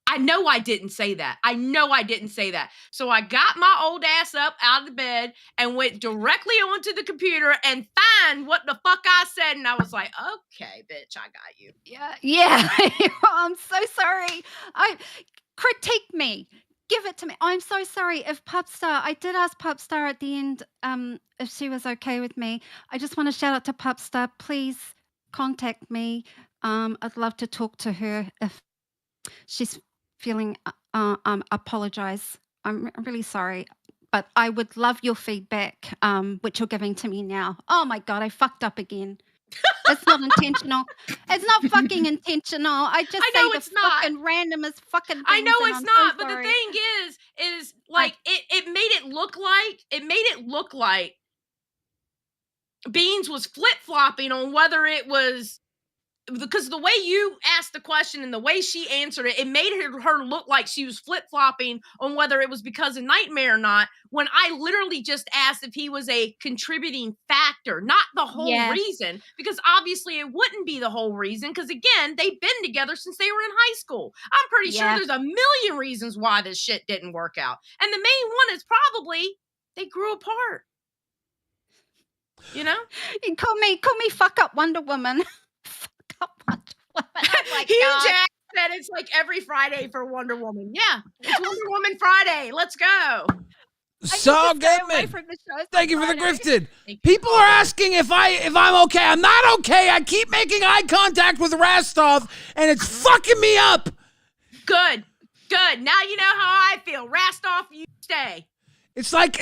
I know I didn't say that. I know I didn't say that. So I got my old ass up out of the bed and went directly onto the computer and found what the fuck I said. And I was like, okay, bitch, I got you. Yeah. I'm so sorry. Critique me. Give it to me. I'm so sorry. If Pupstar, I did ask Pupstar at the end if she was okay with me. I just want to shout out to Pupstar. Please contact me. I'd love to talk to her if she's feeling apologize. I'm really sorry. But I would love your feedback, which you're giving to me now. Oh my God, I fucked up again. It's not intentional. It's not fucking intentional. I know say it's the not. fucking randomest fucking things. I know it's I'm not, so but the sorry. thing is like it made it look like Beans was flip-flopping on whether it was because the way you asked the question and the way she answered it, it made her look like she was flip-flopping on whether it was because of Nightmare or not, when I literally just asked if he was a contributing factor, not the whole reason, because obviously it wouldn't be the whole reason, because again, they've been together since they were in high school. I'm pretty sure there's a million reasons why this shit didn't work out. And the main one is probably they grew apart. You know? You call me fuck up Wonder Woman. Hugh Jack said it's like every Friday for Wonder Woman. Yeah, it's Wonder Woman Friday. Let's go. So Goodman, thank you for the grifted. People are asking if I'm okay. I'm not okay. I keep making eye contact with Rastov, and it's fucking me up. Good. Now you know how I feel. Rastov, you stay. It's like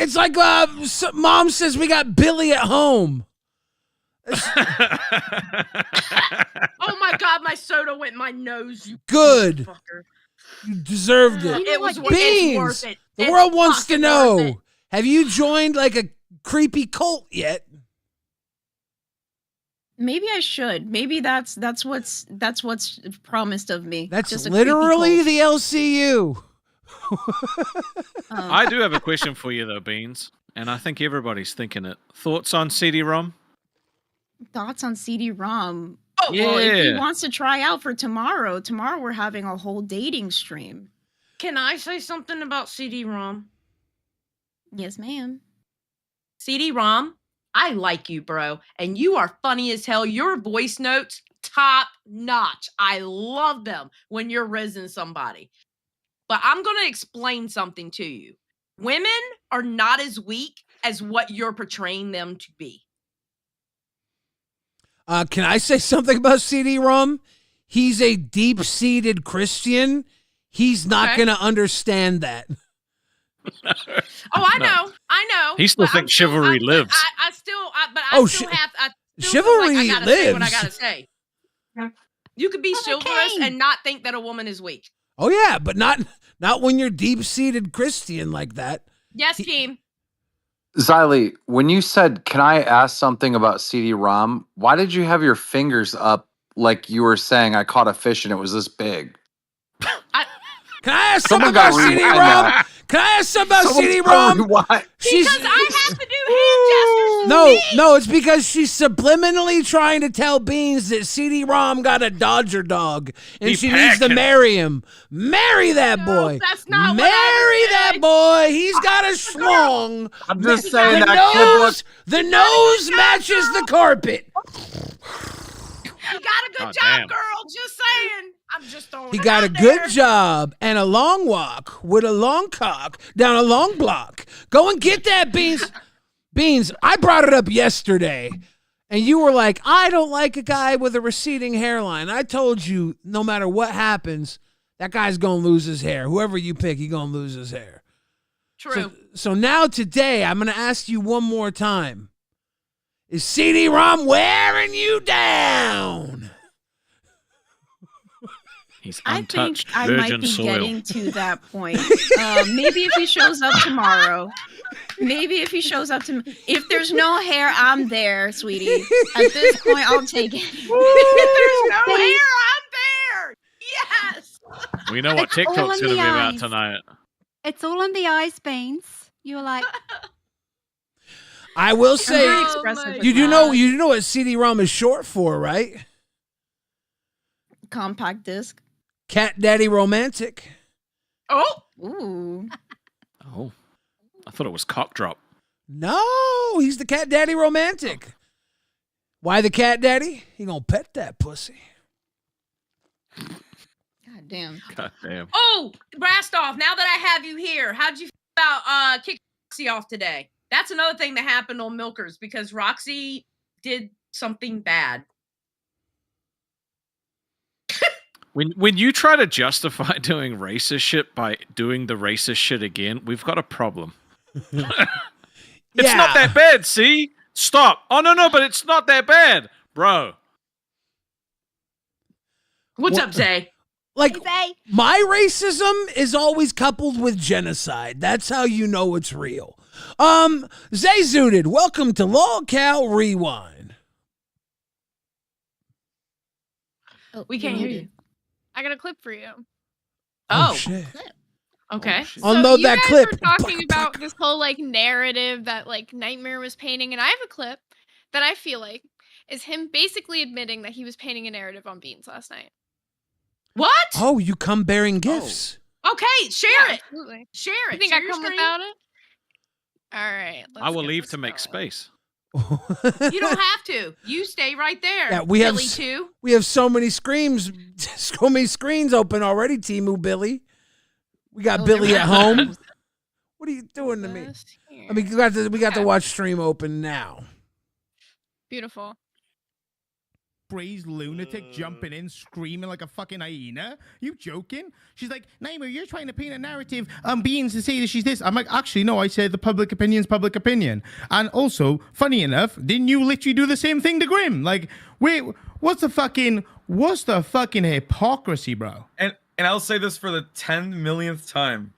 Mom says we got Billy at home. Oh my God, my soda went in my nose. You good. Fucker. You deserved it. It was Beans. it's worth it. The It's world wants to fucking worth it. know: have you joined like a creepy cult yet? Maybe I should. Maybe that's what's promised of me. That's just a literally creepy the LCU. I do have a question for you though, Beans, and I think everybody's thinking it. Thoughts on CD-ROM? Thoughts on CD-ROM? Oh, well, if he yeah. wants to try out for tomorrow we're having a whole dating stream. Can I say something about CD-ROM? Yes, ma'am. CD-ROM, I like you, bro. And you are funny as hell. Your voice notes, top notch. I love them when you're rizzing somebody. But I'm going to explain something to you. Women are not as weak as what you're portraying them to be. Can I say something about CD-ROM? He's a deep-seated Christian. He's not going to understand that. Oh, I know. He still thinks chivalry lives. I still chivalry gotta lives. say what I gotta say. You could be chivalrous and not think that a woman is weak. Oh yeah, but not when you're deep-seated Christian like that. Yes, Keem. Xylee, when you said, can I ask something about CD-ROM, why did you have your fingers up like you were saying I caught a fish and it was this big? Can I ask Someone something about got rewind CD-ROM? that. Can I ask something about Someone's CD-ROM? rewind. Because I have to do hand gestures. No, it's because she's subliminally trying to tell Beans that CD-ROM got a Dodger dog and He she needs to packed. marry him. Marry that boy. That's not marry what I that said. boy. He's got a schlong. I'm just saying The that kid was... the nose matches the carpet. You got a good job, girl. Just saying. I'm just throwing He it got a out good there. job and a long walk with a long cock down a long block. Go and get that, Beans. Beans, I brought it up yesterday, and you were like, I don't like a guy with a receding hairline. I told you, no matter what happens, that guy's going to lose his hair. Whoever you pick, he's going to lose his hair. True. So now today, I'm going to ask you one more time. Is CD-ROM wearing you down? He's I think untouched I might virgin be soil. getting to that point. Maybe if he shows up tomorrow. If there's no hair, I'm there, sweetie. At this point, I'll take it. If there's no hair, I'm We know what It's all TikTok's in going to the be about eyes. tonight. It's all in the eyes, Beans. You were like, I will I'm very say, expressive with you do that. know what CD-ROM is short for, right? Compact disc. Cat Daddy Romantic. Oh, Ooh. Oh, I thought it was cock drop. No, he's the Cat Daddy Romantic. Why the Cat Daddy? He gonna pet that pussy. God damn. God damn. oh, Rastov. Now that I have you here, how'd you feel about kicking Roxy off today? That's another thing that happened on Milkers because Roxy did something bad. When you try to justify doing racist shit by doing the racist shit again, we've got a problem. It's not that bad, see? Stop. Oh, no, but it's not that bad. Bro. What's up, Zay? Like, Zay. my racism is always coupled with genocide. That's how you know it's real. Zay Zooted, welcome to LolcowRewind. We can't hear you. I got a clip for you. Oh, shit. Okay. Unload you that guys clip. were talking about this whole like narrative that like Nightmare was painting, and I have a clip that I feel like is him basically admitting that he was painting a narrative on Beans last night. What? Oh, you come bearing gifts. Okay, share it. Absolutely. Share it. You think Share I your come screen. without it? All right. I will get leave this to make going. space. You don't have to. You stay right there. Yeah, we have Billy too. We have so many screens open already, Timu Billy. We got Billy at home. What are you doing to me? I mean, we got the watch stream open now. Beautiful. Crazed lunatic jumping in, screaming like a fucking hyena. You joking? She's like, Nightmare, you're trying to paint a narrative Beans to say that she's this. I'm like, actually, no, I said the public opinion's public opinion. And also, funny enough, didn't you literally do the same thing to Grimm? Like, wait, what's the fucking hypocrisy, bro? And I'll say this for the 10 millionth time.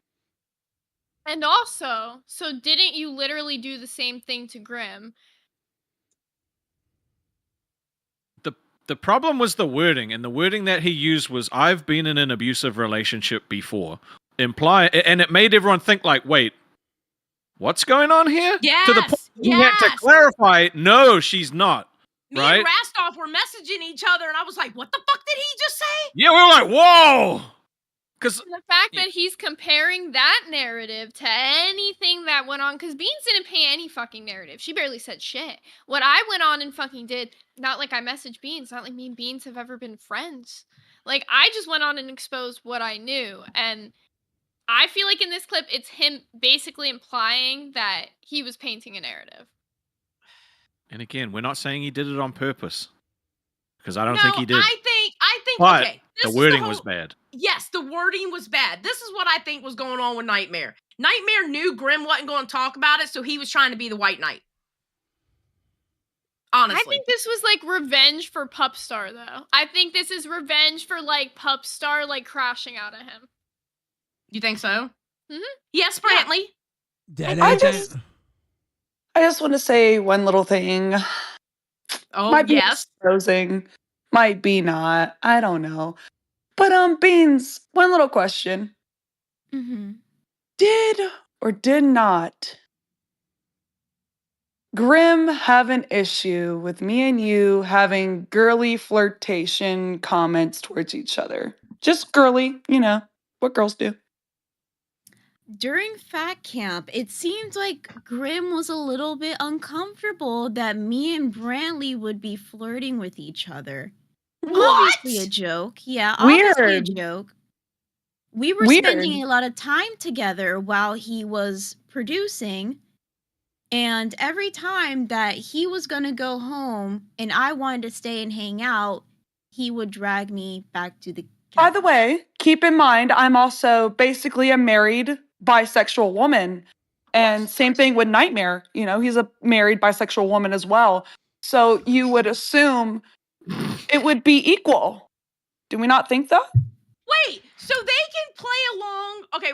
And also, so didn't you literally do the same thing to Grimm? The problem was the wording, and the wording that he used was, I've been in an abusive relationship before. And it made everyone think like, wait, what's going on here? Yes, To the point he had to clarify, no, she's not. Me right? and Rastov were messaging each other, and I was like, "What the fuck did he just say?" Yeah, we were like, whoa! Because the fact that he's comparing that narrative to anything that went on, because Beans didn't paint any fucking narrative. She barely said shit. What I went on and fucking did, not like I messaged Beans, not like me and Beans have ever been friends. Like, I just went on and exposed what I knew. And I feel like in this clip, it's him basically implying that he was painting a narrative. And again, we're not saying he did it on purpose. Because I don't think he did. I think, but okay. the wording was bad. Yes, the wording was bad. This is what I think was going on with Nightmare. Nightmare knew Grimm wasn't going to talk about it, so he was trying to be the White Knight. Honestly. I think this was like revenge for Pupstar, though. I think this is revenge for like Pupstar like crashing out at him. You think so? Mm-hmm. Yes, Brantley. I just want to say one little thing. Oh, might be yes. exposing, might be not. I don't know. But Beans, one little question. Mm-hmm. Did or did not Grimm have an issue with me and you having girly flirtation comments towards each other? Just girly, you know, what girls do. During Fat Camp, it seemed like Grimm was a little bit uncomfortable that me and Brantley would be flirting with each other. What? Obviously a joke. Yeah, obviously Weird. a joke. We were Weird. spending a lot of time together while he was producing. And every time that he was going to go home and I wanted to stay and hang out, he would drag me back to the By the way, keep in mind, I'm also basically a married bisexual woman. And same thing with Nightmare. You know, he's a married bisexual woman as well. So you would assume it would be equal. Do we not think that? Wait, So they can play along. Okay,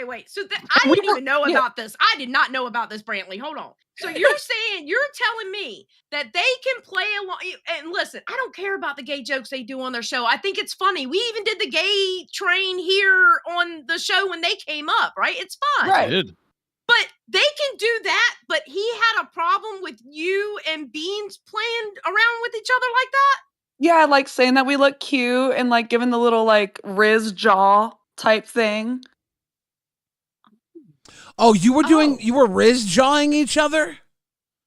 wait. So I didn't even know about this. I did not know about this, Brantley. Hold on. So you're telling me that they can play along. And listen, I don't care about the gay jokes they do on their show. I think it's funny. We even did the gay train here on the show when they came up, right? It's fun. Right. But they can do that, but he had a problem with you and Beans playing around with each other like that? Yeah, like saying that we look cute and like giving the little like Riz jaw type thing. Oh, you were Riz jawing each other?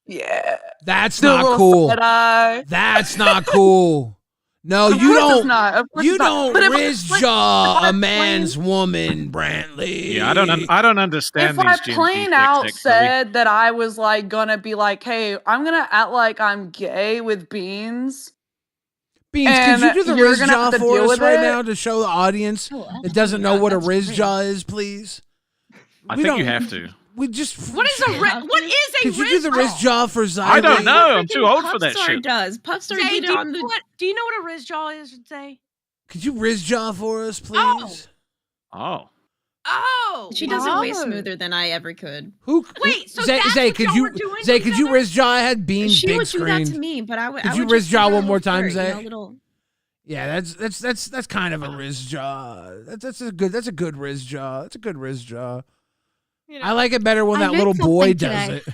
Yeah. That's Do a not little cool. side eye. That's not cool. No, Of you course it's don't. not. Of course You it's not. don't But if I Riz play- jaw if I a man's woman, Brantley. Yeah, I don't understand If I these Gen Z plain chicks, out actually. said that I was like gonna be like, hey, I'm gonna act like I'm gay with Beans. Beans, could you do the you're Riz gonna jaw have to for deal us with right it? now to show the audience that doesn't know what a Riz jaw is, please? I think you have to. We just. What is a Could you do the Riz jaw for Xylee? I don't know. I'm too old for that Puffstar shit. does. Puffstar Zay, did it on the. do you know what a Riz jaw is, Zay? Could you Riz jaw for us, please? Oh. Oh, She does it way smoother than I ever could. Wait, so Zay, that's Zay, what could y'all you were doing Zay, to could each you other? Riz jaw? I had Beans She big would do that screen. to me, but I would. Could I you would Riz just jaw give her one a more little time, flirt, Zay? you know, little. Yeah, that's kind of a Riz jaw. That's a good Riz jaw. That's a good Riz jaw. I like it better when I that learned little boy something does today. it.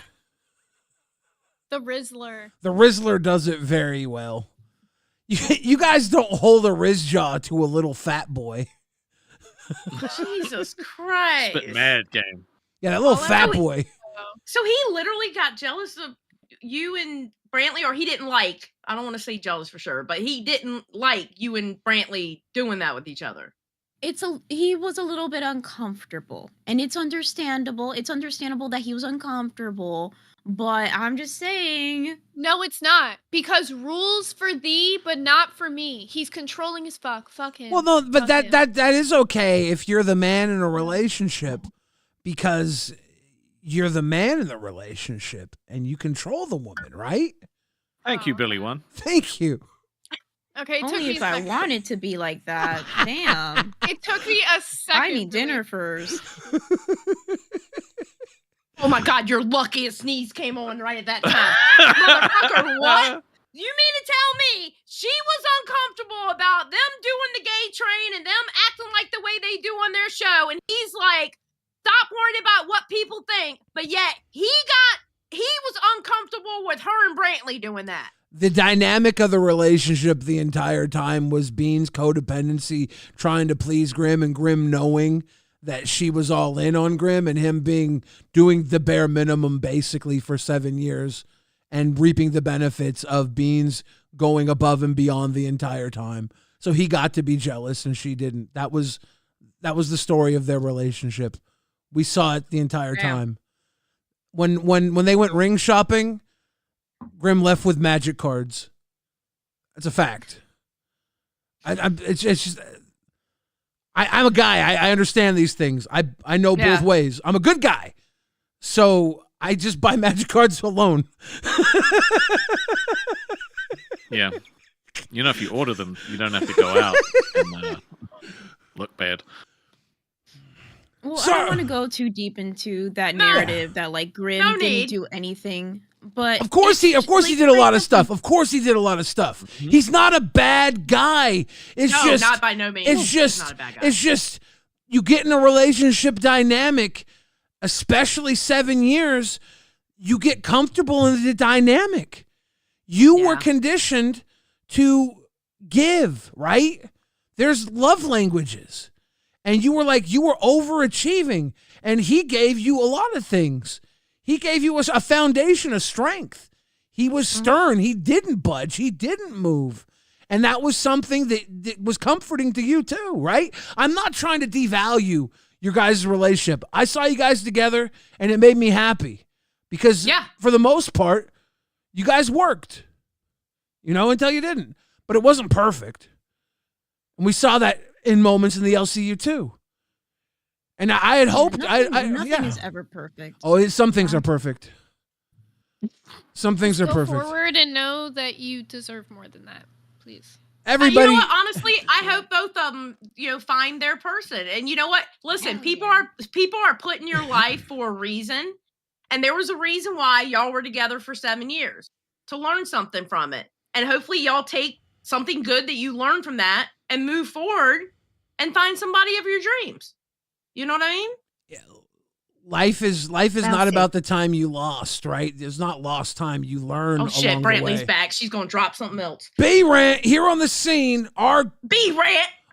The Rizzler. The Rizzler does it very well. You guys don't hold a Riz jaw to a little fat boy. Jesus Christ. Spit mad game. Yeah, that little Oh, I fat know he- boy. So he literally got jealous of you and Brantley, or he didn't like, I don't want to say jealous for sure, but he didn't like you and Brantley doing that with each other. He was a little bit uncomfortable, and it's understandable. It's understandable that he was uncomfortable, but I'm just saying. No, it's not. Because rules for thee, but not for me. He's controlling as fuck. Fuck him. Well, no, but Fuck him. that is okay if you're the man in a relationship, because you're the man in the relationship and you control the woman, right? Thank you, Billy One. Thank you. Okay, it took Only me if a I second. want it to be like that. Damn. It took me a second. I need dinner first. Oh my God, you're lucky a sneeze came on right at that time. Motherfucker, what? You mean to tell me she was uncomfortable about them doing the gay train and them acting like the way they do on their show, and he's like, stop worrying about what people think, but yet he was uncomfortable with her and Brantley doing that. The dynamic of the relationship the entire time was Bean's codependency, trying to please Grimm, and Grimm knowing that she was all in on Grimm, and him doing the bare minimum basically for 7 years and reaping the benefits of Beans going above and beyond the entire time. So he got to be jealous and she didn't. That was the story of their relationship. We saw it the entire time. When they went ring shopping, Grimm left with magic cards. That's a fact. It's just I'm a guy. I understand these things. I know both ways. I'm a good guy, so I just buy magic cards alone. Yeah. You know, if you order them, you don't have to go out and look bad. Well, I don't want to go too deep into that narrative that like Grimm didn't do anything. But Of course he did a lot of stuff. Of course he did a lot of stuff. He's not a bad guy. It's No, just not by no means. It's He's just not a bad guy. it's just you get in a relationship dynamic, especially 7 years, you get comfortable in the dynamic. You were conditioned to give, right? There's love languages. And you were overachieving, and he gave you a lot of things. He gave you a foundation of strength. He was stern. He didn't budge. He didn't move. And that was something that was comforting to you too, right? I'm not trying to devalue your guys' relationship. I saw you guys together, and it made me happy because for the most part, you guys worked, until you didn't. But it wasn't perfect. And we saw that in moments in the LCU too. And I had hoped. Nothing is ever perfect. Oh, some things are perfect. Some things are Go perfect. forward and know that you deserve more than that, please. Everybody. You know what? Honestly, I hope both of them, find their person. And you know what? Listen, people are put in your life for a reason, and there was a reason why y'all were together for 7 years, to learn something from it. And hopefully y'all take something good that you learned from that and move forward and find somebody of your dreams. You know what I mean? Yeah. Life is not about the time you lost, right? There's not lost time. You learn. Oh shit, along the Brantley's way. back. She's gonna drop something else. B-Rant here on the scene. Our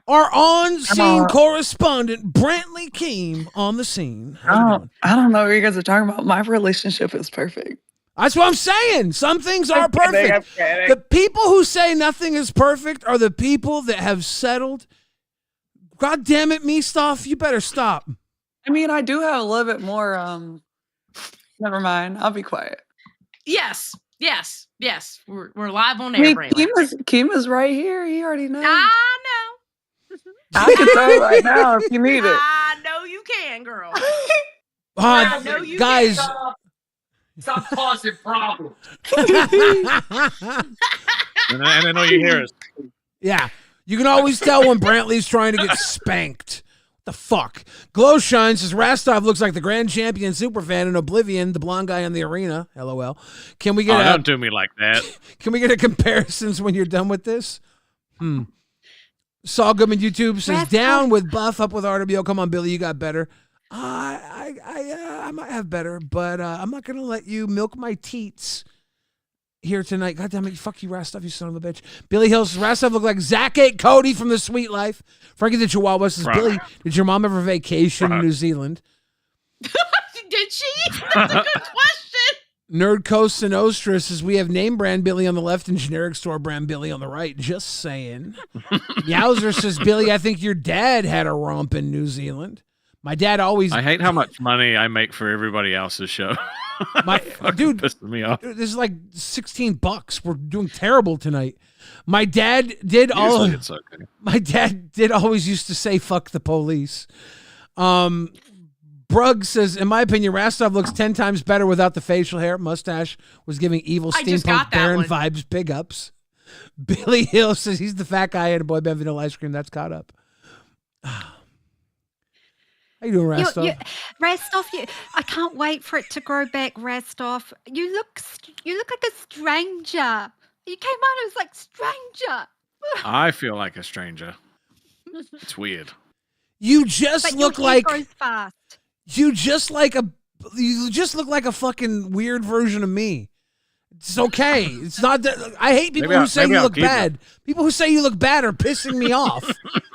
on-scene correspondent, Brantley Keem, on the scene. I don't know what you guys are talking about. My relationship is perfect. That's what I'm saying. Some things are perfect. The people who say nothing is perfect are the people that have settled. God damn it, Mistov, you better stop. I mean, I do have a little bit more. Never mind. I'll be quiet. Yes. We're live on air. Keem is right here. He already knows. I know. I can tell right now if you need it. I know you can, girl. Guys. Stop causing problems. And I know you hear us. Yeah. You can always tell when Brantley's trying to get spanked. What the fuck? Glowshine says Rastov looks like the grand champion superfan in Oblivion, the blonde guy in the arena. LOL. Can we get don't do me like that. Can we get a comparisons when you're done with this? Saul Goodman YouTube says down with Buff, up with RWO. Come on, Billy, you got better. I might have better, but I'm not gonna let you milk my teats here tonight. God damn it, fuck you, Rastov, you son of a bitch. Billy Hill says Rastov look like Zach ate Cody from The Sweet Life. Frankie the Chihuahua says Billy, did your mom ever vacation in New Zealand? Did she? That's a good question. Nerd Coast Nostra says we have name brand Billy on the left and generic store brand Billy on the right. Just saying. Yowzer says Billy, I think your dad had a romp in New Zealand. My dad always. I hate how much money I make for everybody else's show. Dude, pissing me off. This is like $16. We're doing terrible tonight. My dad did all. It's okay. My dad did always used to say "fuck the police." Brugg says, in my opinion, Rastov looks 10 times better without the facial hair. Mustache was giving evil steampunk Baron vibes. Big ups. Billy Hill says he's the fat guy in a boy band vanilla ice cream. That's caught up. How you doing, Rastov? Rastov, I can't wait for it to grow back, Rastov. You look like a stranger. You came on as like stranger. I feel like a stranger. It's weird. You just look like grows fast. You just look like a fucking weird version of me. It's okay. It's not that I hate people who say you look bad. People who say you look bad are pissing me off.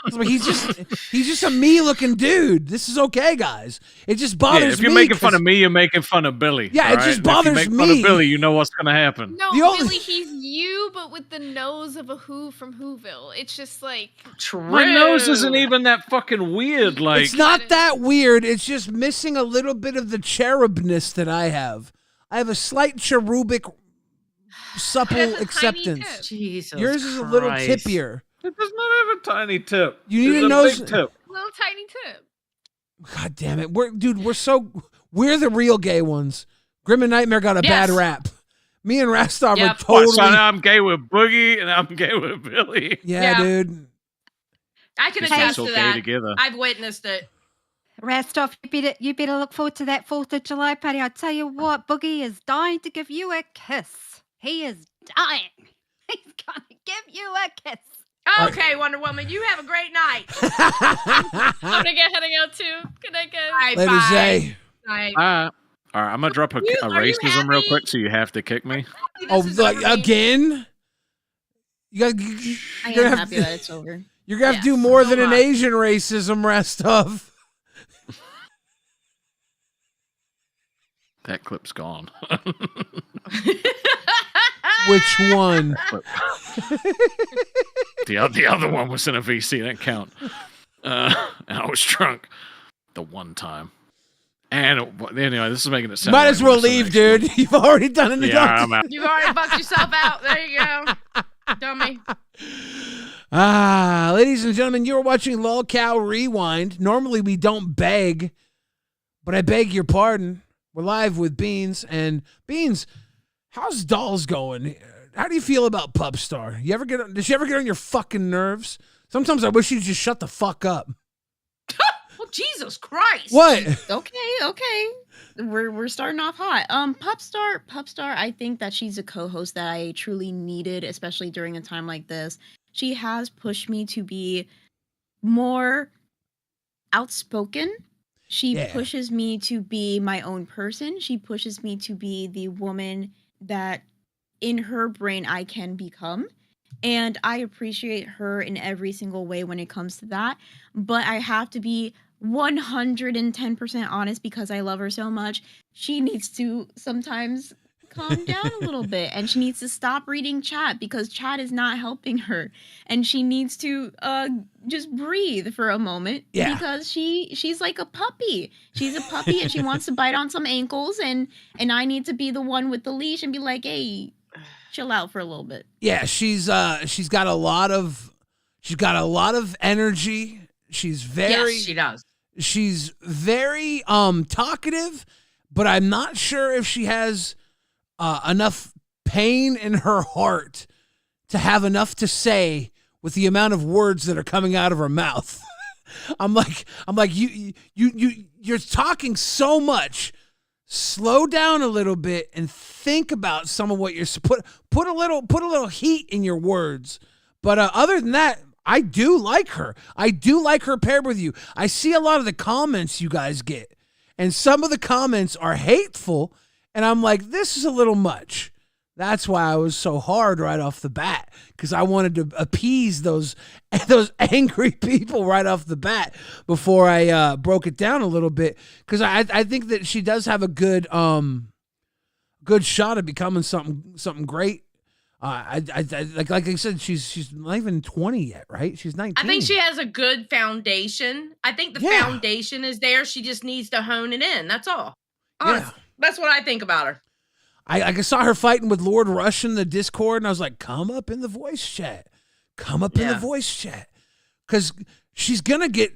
It's like he's just a me-looking dude. This is okay, guys. It just bothers me. If you're making fun of me, you're making fun of Billy. Yeah, it just bothers me. If you make fun of Billy, you know what's gonna happen. No, Billy, he's you, but with the nose of a Who from Whoville. It's just like my nose isn't even that fucking weird. Like it's not that weird. It's just missing a little bit of the cherubness that I have. I have a slight cherubic, supple acceptance. Jesus Yours is a little tippier. It does not have a tiny tip. You need a nose big tip. Little tiny tip. God damn it. We're the real gay ones. Grim and Nightmare got a bad rap. Me and Rastov are totally. So I'm gay with Boogie and I'm gay with Billy. Yeah, dude. I can attest to that. Together. I've witnessed it. Rastov, you better look forward to that 4th of July party. I'll tell you what, Boogie is dying to give you a kiss. He is dying. He's gonna give you a kiss. Okay, Wonder Woman, you have a great night. I'm gonna get heading out too. Good night, guys. Later, Bye. All right, I'm gonna drop a racism real quick, so you have to kick me. Oh, like again? I am happy that it's over. You're gonna have to do more than an Asian racism, Rastov. That clip's gone. Which one? The other one was in a VC. That count. And I was drunk the one time. And anyway, this is making it sound. Might as well leave, dude. You've already done it. I'm out. You've already bucked yourself out. There you go, dummy. Ladies and gentlemen, you are watching LolcowRewind. Normally we don't beg, but I beg your pardon. We're live with Beans. And Beans, how's Dolls going? How do you feel about Pupstar? Does she ever get on your fucking nerves? Sometimes I wish you'd just shut the fuck up. Well, Jesus Christ. What? Okay. We're starting off hot. Pupstar, I think that she's a co-host that I truly needed, especially during a time like this. She has pushed me to be more outspoken. She pushes me to be my own person. She pushes me to be the woman that in her brain I can become. And I appreciate her in every single way when it comes to that. But I have to be 110% honest because I love her so much. She needs to sometimes calm down a little bit, and she needs to stop reading chat because chat is not helping her, and she needs to just breathe for a moment because she's like a puppy. She's a puppy and she wants to bite on some ankles, and I need to be the one with the leash and be like, hey, chill out for a little bit. Yeah, she's got a lot of energy. She's very Yes, she does. She's very talkative, but I'm not sure if she has enough pain in her heart to have enough to say with the amount of words that are coming out of her mouth. I'm like you're talking so much. Slow down a little bit and think about some of what you're put a little heat in your words. But other than that, I do like her. I do like her paired with you. I see a lot of the comments you guys get, and some of the comments are hateful, and I'm like, this is a little much. That's why I was so hard right off the bat, because I wanted to appease those angry people right off the bat before I broke it down a little bit, because I think that she does have a good shot at becoming something great. Like I said, she's not even 20 yet, right? She's 19. I think she has a good foundation. I think the foundation is there. She just needs to hone it in. That's all. Honestly, that's what I think about her. I saw her fighting with Lord Rush in the Discord, and I was like, come up in the voice chat. Come up in the voice chat. Because she's gonna get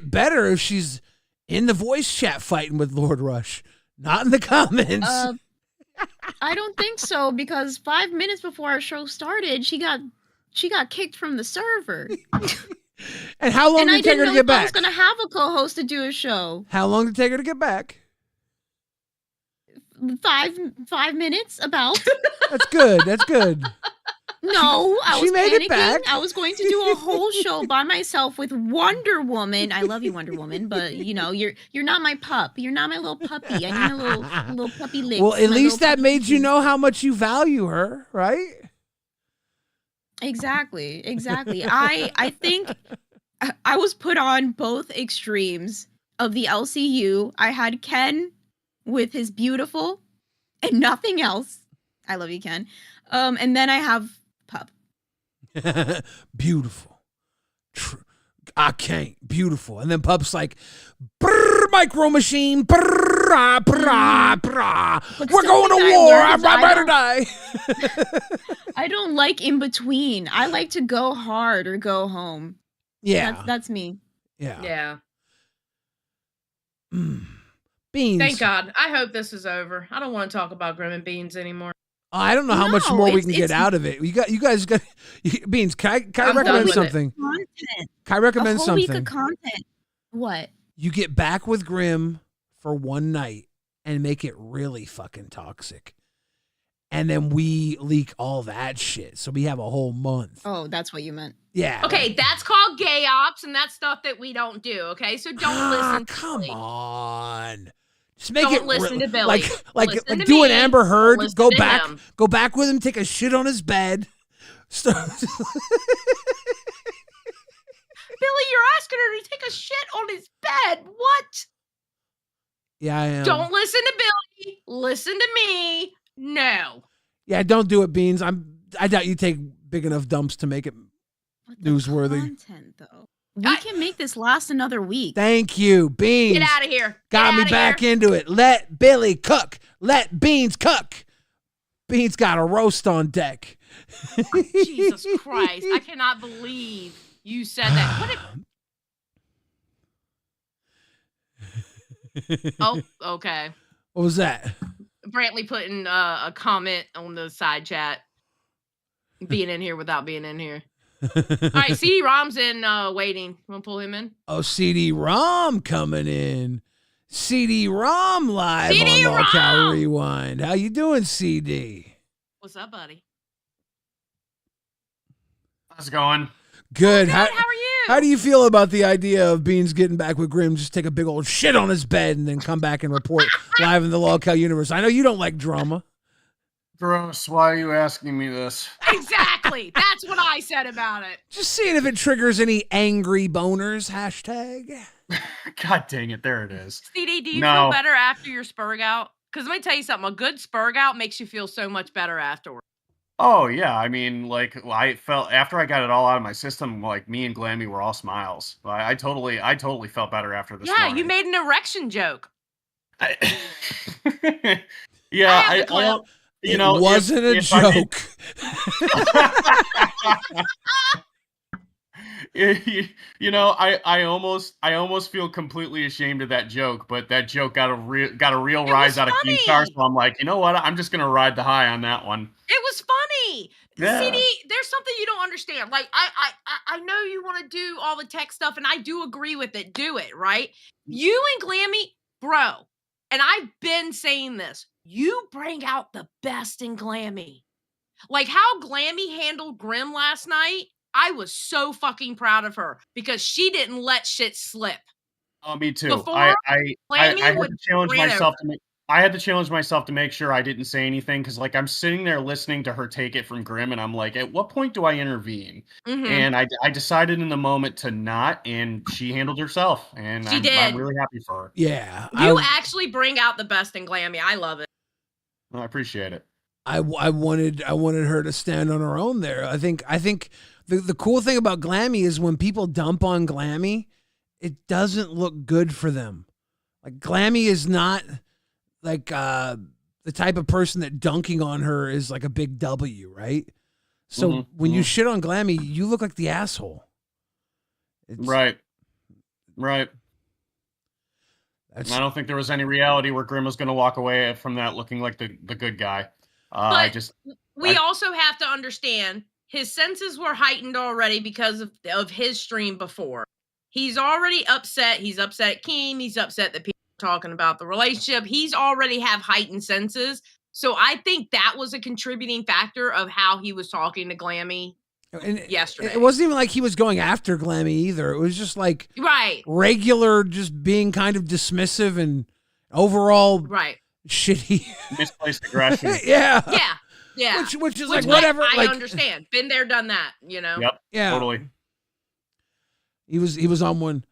better if she's in the voice chat fighting with Lord Rush, not in the comments. I don't think so, because 5 minutes before our show started, she got kicked from the server. And how long did it take her to get back? I was going to have a co-host to do a show. How long did it take her to get back? 5 minutes, about. That's good. That's good. No, I was made panicking. it back. I was going to do a whole show by myself with Wonder Woman. I love you, Wonder Woman, but you're not my pup. You're not my little puppy. I need a little puppy licks. Well, at least that made you know how much you value her, right? Exactly. I think I was put on both extremes of the LCU. I had Ken with his beautiful and nothing else. I love you, Ken. And then I have Pup. Beautiful. I can't. Beautiful. And then Pup's like, brrr, micro machine. Brrr, brrr, brrr. We're going to war. I'm about to die. I don't like in between. I like to go hard or go home. Yeah. That's me. Yeah. Beans. Thank God. I hope this is over. I don't want to talk about Grimm and Beans anymore. I don't know how much more we can get out of it. You guys got Beans. Can I recommend something? Can I recommend something? Week of content. What? You get back with Grimm for one night and make it really fucking toxic, and then we leak all that shit. So we have a whole month. Oh, that's what you meant. Yeah. Okay, that's called gay ops, and that's stuff that we don't do. Okay, so don't listen. Come on. Just make don't listen to Billy. Like do an Amber Heard. Go back with him. Take a shit on his bed. Billy, you're asking her to take a shit on his bed. What? Yeah, I am. Don't listen to Billy. Listen to me. No. Yeah, don't do it, Beans. I doubt you take big enough dumps to make it newsworthy. Content, though. We can make this last another week. Thank you, Beans. Get out of here. Got me back into it. Let Billy cook. Let Beans cook. Beans got a roast on deck. Jesus Christ. I cannot believe you said that. Oh, okay. What was that? Brantley putting a comment on the side chat. Being in here without being in here. All right, CD-ROM's in waiting. Want to pull him in? Oh, CD-ROM coming in. CD-ROM live on Lolcow Rewind. How you doing, CD? What's up, buddy? How's it going? Good. How are you? How do you feel about the idea of Beans getting back with Grimm, just take a big old shit on his bed and then come back and report live in the Lolcow universe? I know you don't like drama. Gross. Why are you asking me this? Exactly. That's what I said about it. Just seeing if it triggers any angry boners, hashtag. God dang it. There it is. CD, do you feel better after your spurg out? Because let me tell you something. A good spurg out makes you feel so much better afterwards. Oh, yeah. I mean, like, I felt after I got it all out of my system, like, me and Glammy were all smiles. I totally felt better after this. Yeah, you made an erection joke. Yeah, I don't. You know, it wasn't a joke. You know, I almost feel completely ashamed of that joke, but that joke got a real rise out of Keemstar, so I'm like, you know what? I'm just gonna ride the high on that one. It was funny. Yeah. CD, there's something you don't understand. Like, I know you want to do all the tech stuff, and I do agree with it. Do it, right? You and Glammy, bro, and I've been saying this. You bring out the best in Glammy. Like how Glammy handled Grimm last night, I was so fucking proud of her because she didn't let shit slip. Oh, me too. Before, I had Glammy to would challenge ran myself over. I had to challenge myself to make sure I didn't say anything because, like, I'm sitting there listening to her take it from Grimm, and I'm like, at what point do I intervene? Mhm. And I decided in the moment to not, and she handled herself, and She I'm did. really happy for her. Yeah. You actually bring out the best in Glammy. I love it. Well, I appreciate it. I wanted her to stand on her own there. I think the cool thing about Glammy is when people dump on Glammy, it doesn't look good for them. Like Glammy is not like the type of person that dunking on her is like a big W, right? So when you shit on Glammy, you look like the asshole. Right. And I don't think there was any reality where Grimm was going to walk away from that looking like the good guy. We also have to understand his senses were heightened already because of his stream before. He's already upset. He's upset at Keem. He's upset that people are talking about the relationship. He's already have heightened senses. So I think that was a contributing factor of how he was talking to Glammy yesterday. It wasn't even like he was going after Glammy either. It was just like regular, just being kind of dismissive and overall shitty. Misplaced aggression. Yeah. Which is like whatever. I like, understand. Been there, done that. You know. Yep. Yeah. Totally. He was on one.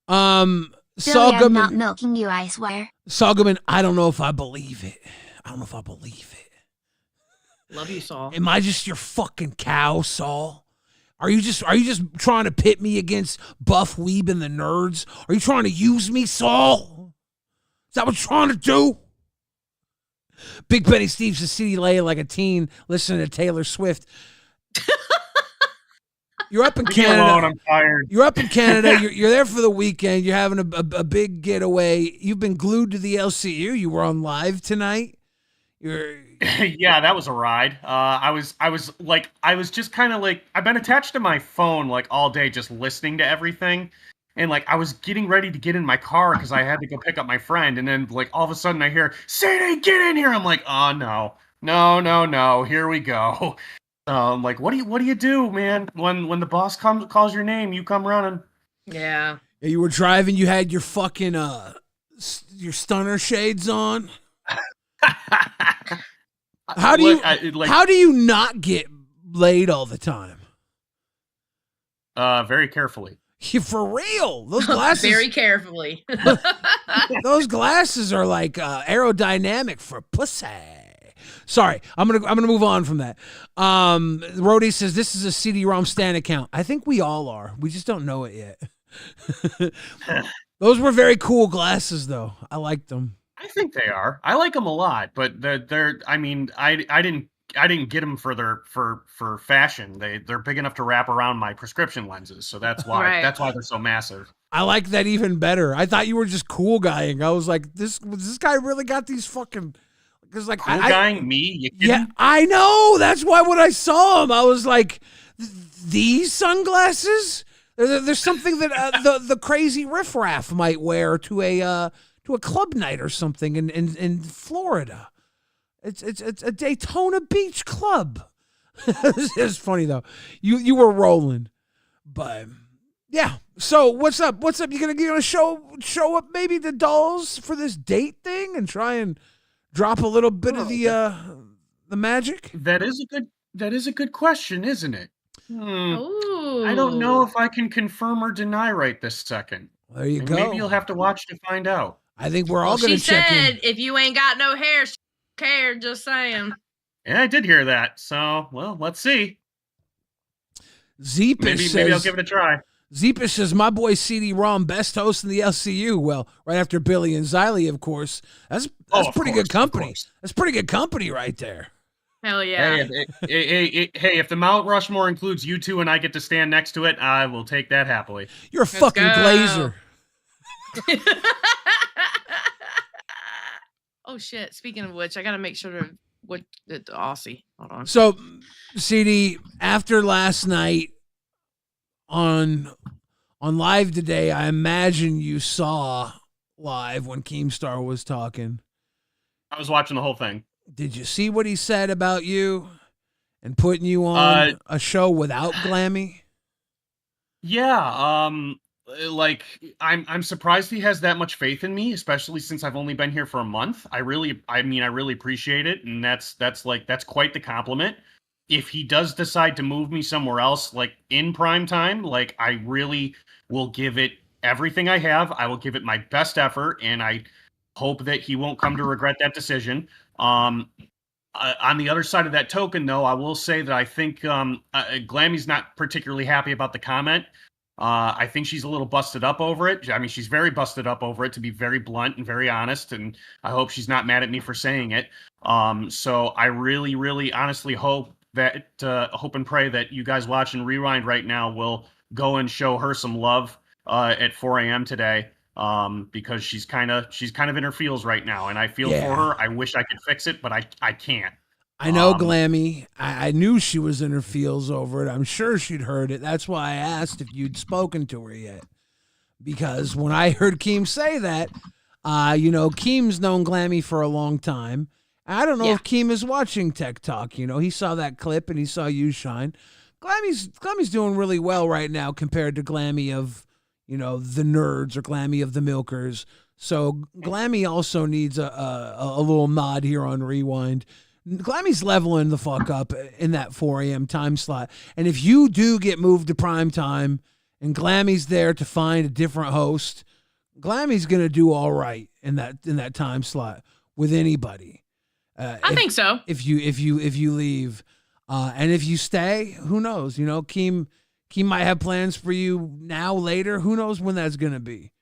Billy, I'm not milking you, I swear. Saugaman, I don't know if I believe it. Love you, Saul. Am I just your fucking cow, Saul? Are you just trying to pit me against Buff Weeb and the nerds? Are you trying to use me, Saul? Is that what you're trying to do? Big Benny Steve's a city lay like a teen listening to Taylor Swift. You're up in Canada. Alone, I'm tired. You're up in Canada. You're there for the weekend. You're having a big getaway. You've been glued to the LCU. You were on live tonight. Yeah, that was a ride. I was just kind of like, I've been attached to my phone like all day, just listening to everything. And like, I was getting ready to get in my car because I had to go pick up my friend. And then like, all of a sudden I hear, "Sadie, get in here." I'm like, oh no, here we go. Like, what do you do, man? When the boss calls your name, you come running. Yeah. You were driving. You had your fucking your stunner shades on. How do you not get laid all the time? Very carefully. For real, those glasses. Very carefully. Those glasses are like aerodynamic for pussy. Sorry, I'm gonna move on from that. Rody says this is a CD-ROM stan account. I think we all are. We just don't know it yet. Those were very cool glasses, though. I liked them. I think they are. I like them a lot, but they're. I mean, I didn't get them for fashion. They're big enough to wrap around my prescription lenses, so that's why they're so massive. I like that even better. I thought you were just cool guying. I was like, this guy really got these fucking Because like cool guying me, you kidding? yeah, I know. That's why when I saw him, I was like, these sunglasses. There's something that the crazy riffraff might wear to a club night or something in Florida. It's a Daytona Beach club. It's funny though. You were rolling, but yeah. So what's up? What's up? You gonna show up maybe the dolls for this date thing and try and drop a little bit of the magic? That is a good question, isn't it? Ooh. I don't know if I can confirm or deny right this second. There you go. Maybe you'll have to watch to find out. I think we're all going to check in. She said, if you ain't got no hair, she don't care, just saying. Yeah, I did hear that. So, well, let's see. Zeepish maybe I'll give it a try. Zeepish says, my boy CD-ROM, best host in the LCU. Well, right after Billy and Xylee, of course. That's pretty good company. That's pretty good company right there. Hell yeah. Hey, if the Mount Rushmore includes you two and I get to stand next to it, I will take that happily. You're a fucking glazer. Oh, shit. Speaking of which, I got to make sure to the Aussie. Hold on. So, CD, after last night on live today, I imagine you saw live when Keemstar was talking. I was watching the whole thing. Did you see what he said about you and putting you on a show without Glammy? Yeah, like I'm surprised he has that much faith in me, especially since I've only been here for a month. I really appreciate it, and that's quite the compliment. If he does decide to move me somewhere else, like in prime time, like I really will give it everything I have. I will give it my best effort, and I hope that he won't come to regret that decision. On the other side of that token, though, I will say that I think Glammy's not particularly happy about the comment. I think she's a little busted up over it. I mean, she's very busted up over it, to be very blunt and very honest, and I hope she's not mad at me for saying it. So I really, really honestly hope and pray that you guys watching Rewind right now will go and show her some love at 4 a.m. today. Because she's kind of in her feels right now, and I feel for her. I wish I could fix it, but I can't. I know Glammy. I knew she was in her feels over it. I'm sure she'd heard it. That's why I asked if you'd spoken to her yet. Because when I heard Keem say that, Keem's known Glammy for a long time. I don't know if Keem is watching Tech Talk. He saw that clip and he saw you shine. Glammy's doing really well right now compared to Glammy of the nerds or Glammy of the milkers. So Glammy also needs a little nod here on Rewind. Glammy's leveling the fuck up in that 4 a.m. time slot. And if you do get moved to prime time and Glammy's there to find a different host, Glammy's going to do all right in that time slot with anybody. I think so. If you leave, and if you stay, who knows? Keem might have plans for you now, later. Who knows when that's gonna be?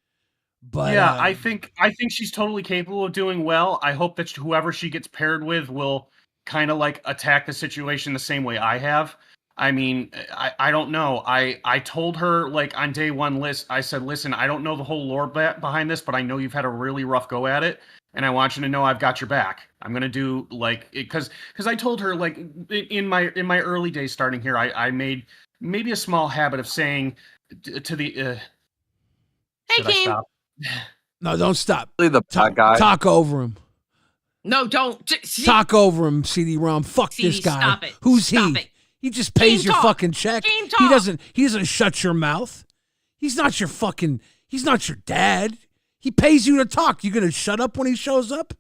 But yeah, I think she's totally capable of doing well. I hope that whoever she gets paired with will kind of like attack the situation the same way I have. I mean, I don't know. I told her like on day one list, I said, listen, I don't know the whole lore behind this, but I know you've had a really rough go at it. And I want you to know I've got your back. I'm gonna do like because I told her like in my early days starting here, I made maybe a small habit of saying to the hey Keem. No, don't stop. Talk over him. No, don't talk over him, CD-ROM. Fuck CD, this guy. Stop it. Who's stop he? It. He just pays your fucking check. He doesn't shut your mouth. He's not your dad. He pays you to talk. You gonna shut up when he shows up?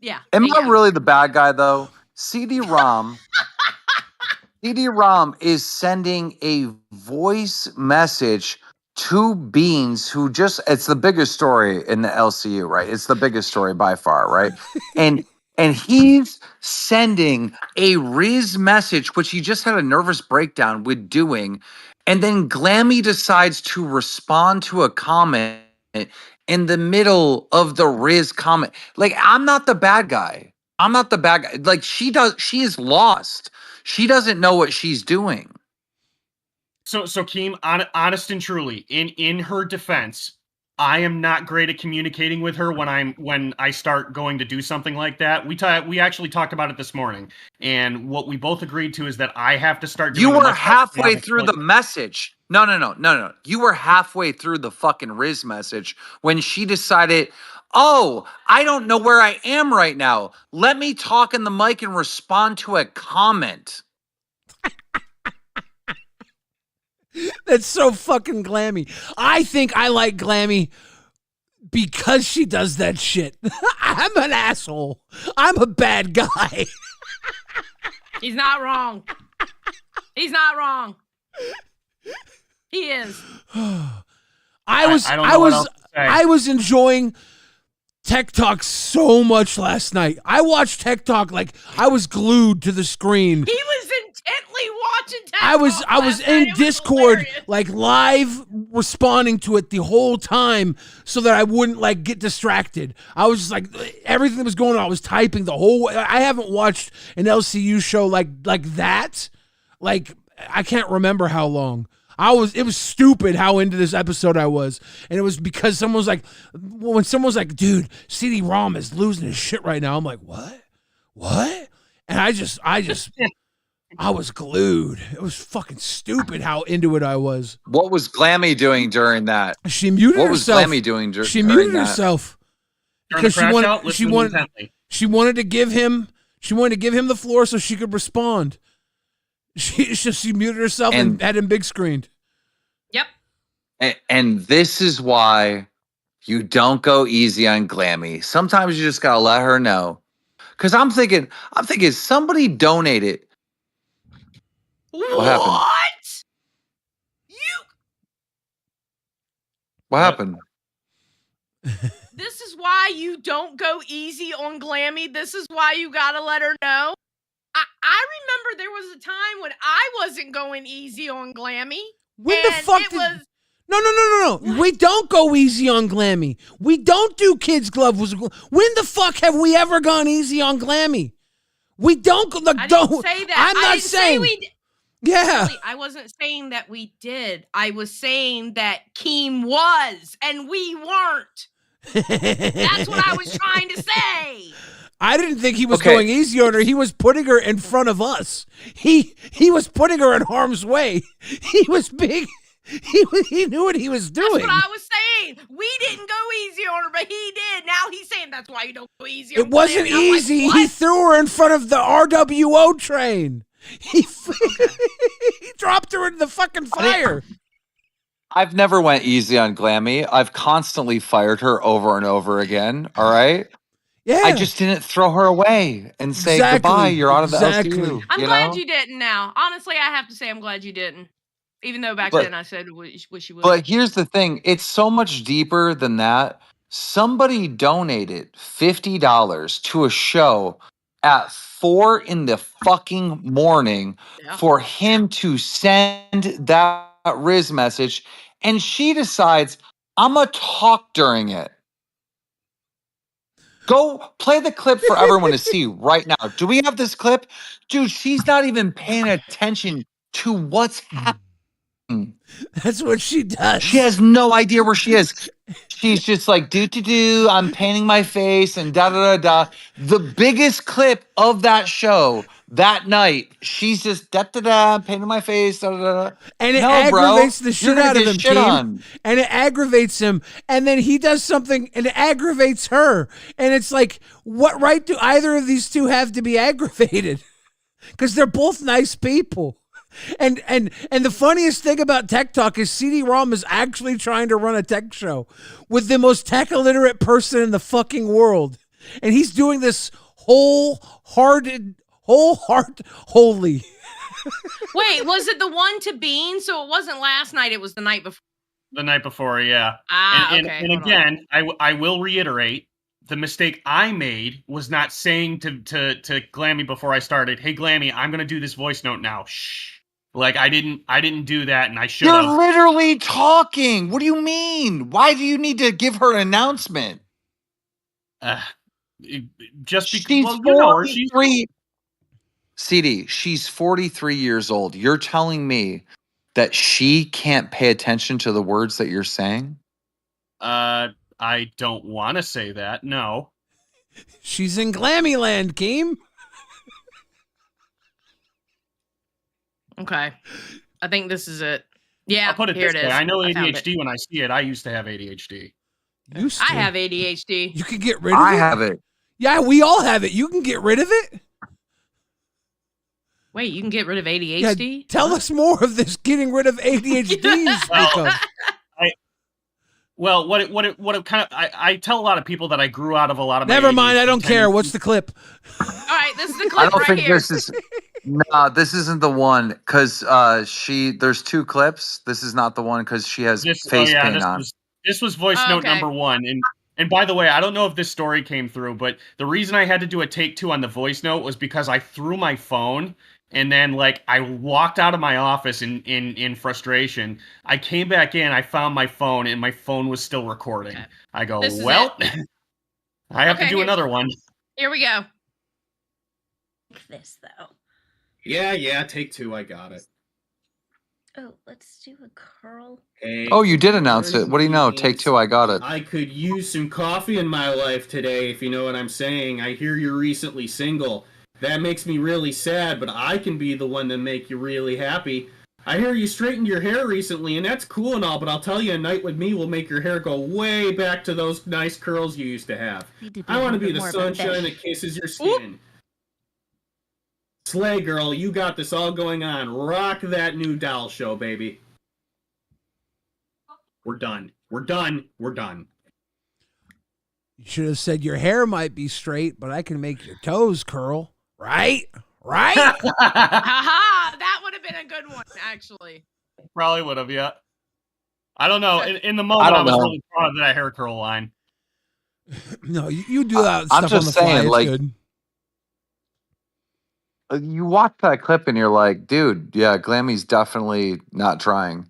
Yeah. Am I really the bad guy though? CD-ROM is sending a voice message to Beans, who it's the biggest story in the LCU, right? It's the biggest story by far, right? and he's sending a Riz message, which he just had a nervous breakdown with doing. And then Glammy decides to respond to a comment in the middle of the Riz comment. Like, I'm not the bad guy. Like, she is lost. She doesn't know what she's doing. So Keem, honest and truly, in her defense, I am not great at communicating with her when I start going to do something like that. We actually talked about it this morning, and what we both agreed to is that I have to start doing. You a were much better halfway job of through the message. No. You were halfway through the fucking Riz message when she decided, oh, I don't know where I am right now. Let me talk in the mic and respond to a comment. That's so fucking Glammy. I think I like Glammy because she does that shit. I'm an asshole. I'm a bad guy. He's not wrong. He's not wrong. He is. I was enjoying Tech Talk so much last night. I watched Tech Talk like I was glued to the screen. He was intently watching Tech I was Talk in last night. Discord like live responding to it the whole time so that I wouldn't like get distracted. I was just like everything that was going on, I was typing the whole way. I haven't watched an LCU show like that. Like I can't remember how long. It was stupid how into this episode I was. And it was because someone was like, dude, CD-ROM is losing his shit right now. I'm like, what? And I was glued. It was fucking stupid how into it I was. What was Glammy doing during that? She muted herself. What was Glammy doing during that? She muted herself. Because she wanted to give him the floor so she could respond. She muted herself and had him big screened. Yep. And this is why you don't go easy on Glammy. Sometimes you just gotta let her know. Cause I'm thinking somebody donated. What happened? What happened? This is why you don't go easy on Glammy. This is why you gotta let her know. I remember there was a time when I wasn't going easy on Glammy. When the fuck No. We don't go easy on Glammy. We don't do kids' glove. When the fuck have we ever gone easy on Glammy? We don't. I didn't say that. I'm not saying. Yeah. Really, I wasn't saying that we did. I was saying that Keem was, and we weren't. That's what I was trying to say. I didn't think he was going easy on her. He was putting her in front of us. He was putting her in harm's way. He was big. He knew what he was doing. That's what I was saying. We didn't go easy on her, but he did. Now he's saying that's why you don't go easy on her. It wasn't easy. Like, he threw her in front of the RWO train. He dropped her into the fucking fire. I've never went easy on Glammy. I've constantly fired her over and over again. All right. Yeah. I just didn't throw her away and say goodbye. You're out of the LCU. I'm glad you didn't now. Honestly, I have to say I'm glad you didn't. Even though back then I said wish you would. But here's the thing. It's so much deeper than that. Somebody donated $50 to a show at 4 in the fucking morning for him to send that Riz message. And she decides, I'm going to talk during it. Go play the clip for everyone to see right now. Do we have this clip? Dude, she's not even paying attention to what's happening. That's what she does. She has no idea where she is. She's just like, do, I'm painting my face and da. The biggest clip of that show that night, she's just painting my face, da. And it aggravates the shit out of him, and it aggravates him. And then he does something and it aggravates her. And it's like, what right do either of these two have to be aggravated? Because they're both nice people. And the funniest thing about Tech Talk is CD-ROM is actually trying to run a tech show with the most tech illiterate person in the fucking world. And he's doing this wholeheartedly. Wait, was it the one to Bean? So it wasn't last night, it was the night before. The night before, yeah. Okay. And again, I will reiterate, the mistake I made was not saying to Glammy before I started, hey Glammy, I'm gonna do this voice note now. Shh. Like I didn't do that, and I should have. You're literally talking. What do you mean? Why do you need to give her an announcement? Just because she's well, you know her. She's 43. CD, she's 43 years old. You're telling me that she can't pay attention to the words that you're saying? I don't want to say that. No. She's in Glammy Land, Keem. Okay. I think this is it. Yeah, I'll put it here this it way. is. I know found it. ADHD when I see it. I used to have ADHD. I have ADHD. You can get rid of it? I have it. Yeah, we all have it. You can get rid of it? Wait, you can get rid of Yeah, ADHD? tell us more of this getting rid of ADHD. Well, what it kind of I tell a lot of people that I grew out of a lot of. Never my mind, I ADHD don't care. tendencies. What's the clip? All right, this is the I clip don't right think here. this is. No, this isn't the one because there's two clips. This is not the one because she has face paint on. This was voice note number 1, and by the way, I don't know if this story came through, but the reason I had to do a take 2 on the voice note was because I threw my phone. And then, like, I walked out of my office in frustration. I came back in, I found my phone, and my phone was still recording. Okay. I go, well, I have to do another one. Here we go. This, though. Yeah, take 2, I got it. Oh, let's do a curl. Hey, Oh, you did announce it. What do you know? Take 2, I got it. I could use some coffee in my life today, if you know what I'm saying. I hear you're recently single. That makes me really sad, but I can be the one to make you really happy. I hear you straightened your hair recently, and that's cool and all, but I'll tell you, a night with me will make your hair go way back to those nice curls you used to have. I want to be the sunshine that kisses your skin. Slay, girl, you got this all going on. Rock that new doll show, baby. We're done. We're done. We're done. You should have said your hair might be straight, but I can make your toes curl. Right? Haha, that would have been a good one, actually. Probably would have, yeah. I don't know. In the moment, I was really proud of that hair curl line. No, you do that I'm stuff just on the fly. saying, It's like, good. You watch that clip and you're like, dude, yeah, Glammy's definitely not trying.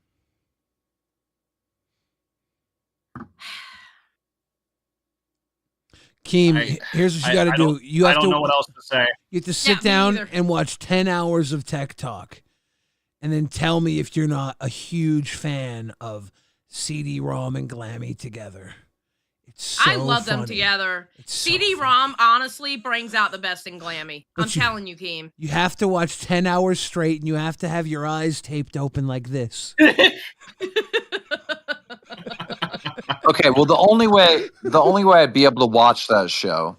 Keem, here's what you got to do. You have I don't know what else to say. You have to sit down and watch 10 hours of Tech Talk, and then tell me if you're not a huge fan of CD-ROM and Glammy together. It's so I love them funny. together. CD-ROM honestly brings out the best in Glammy. But I'm telling you, Keem. You have to watch 10 hours straight, and you have to have your eyes taped open like this. Okay, well, the only way I'd be able to watch that show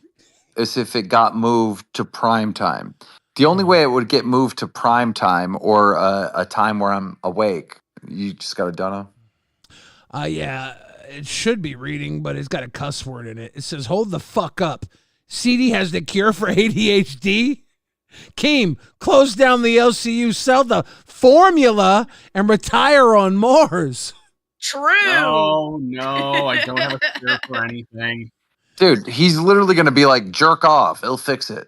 is if it got moved to prime time. The only way it would get moved to prime time or a time where I'm awake, you just got a dono. Yeah, it should be reading, but it's got a cuss word in it. It says, "Hold the fuck up. CD has the cure for ADHD." Keem, close down the LCU, sell the formula, and retire on Mars. True. No, I don't have a cure for anything. Dude, he's literally going to be like, jerk off. He'll fix it.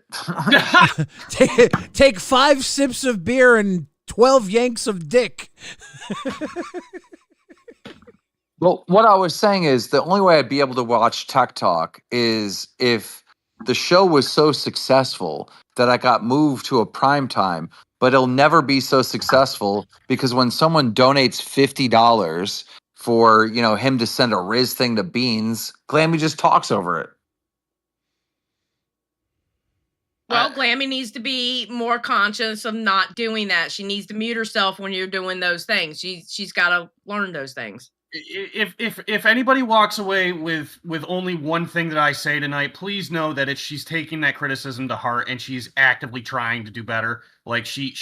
Take 5 sips of beer and 12 yanks of dick. Well, what I was saying is the only way I'd be able to watch Tech Talk is if the show was so successful that I got moved to a prime time, but it'll never be so successful because when someone donates $50 for, him to send a Riz thing to Beans, Glammy just talks over it. Well, Glammy needs to be more conscious of not doing that. She needs to mute herself when you're doing those things. She's got to learn those things. If anybody walks away with only one thing that I say tonight, please know that she's taking that criticism to heart and she's actively trying to do better. Like she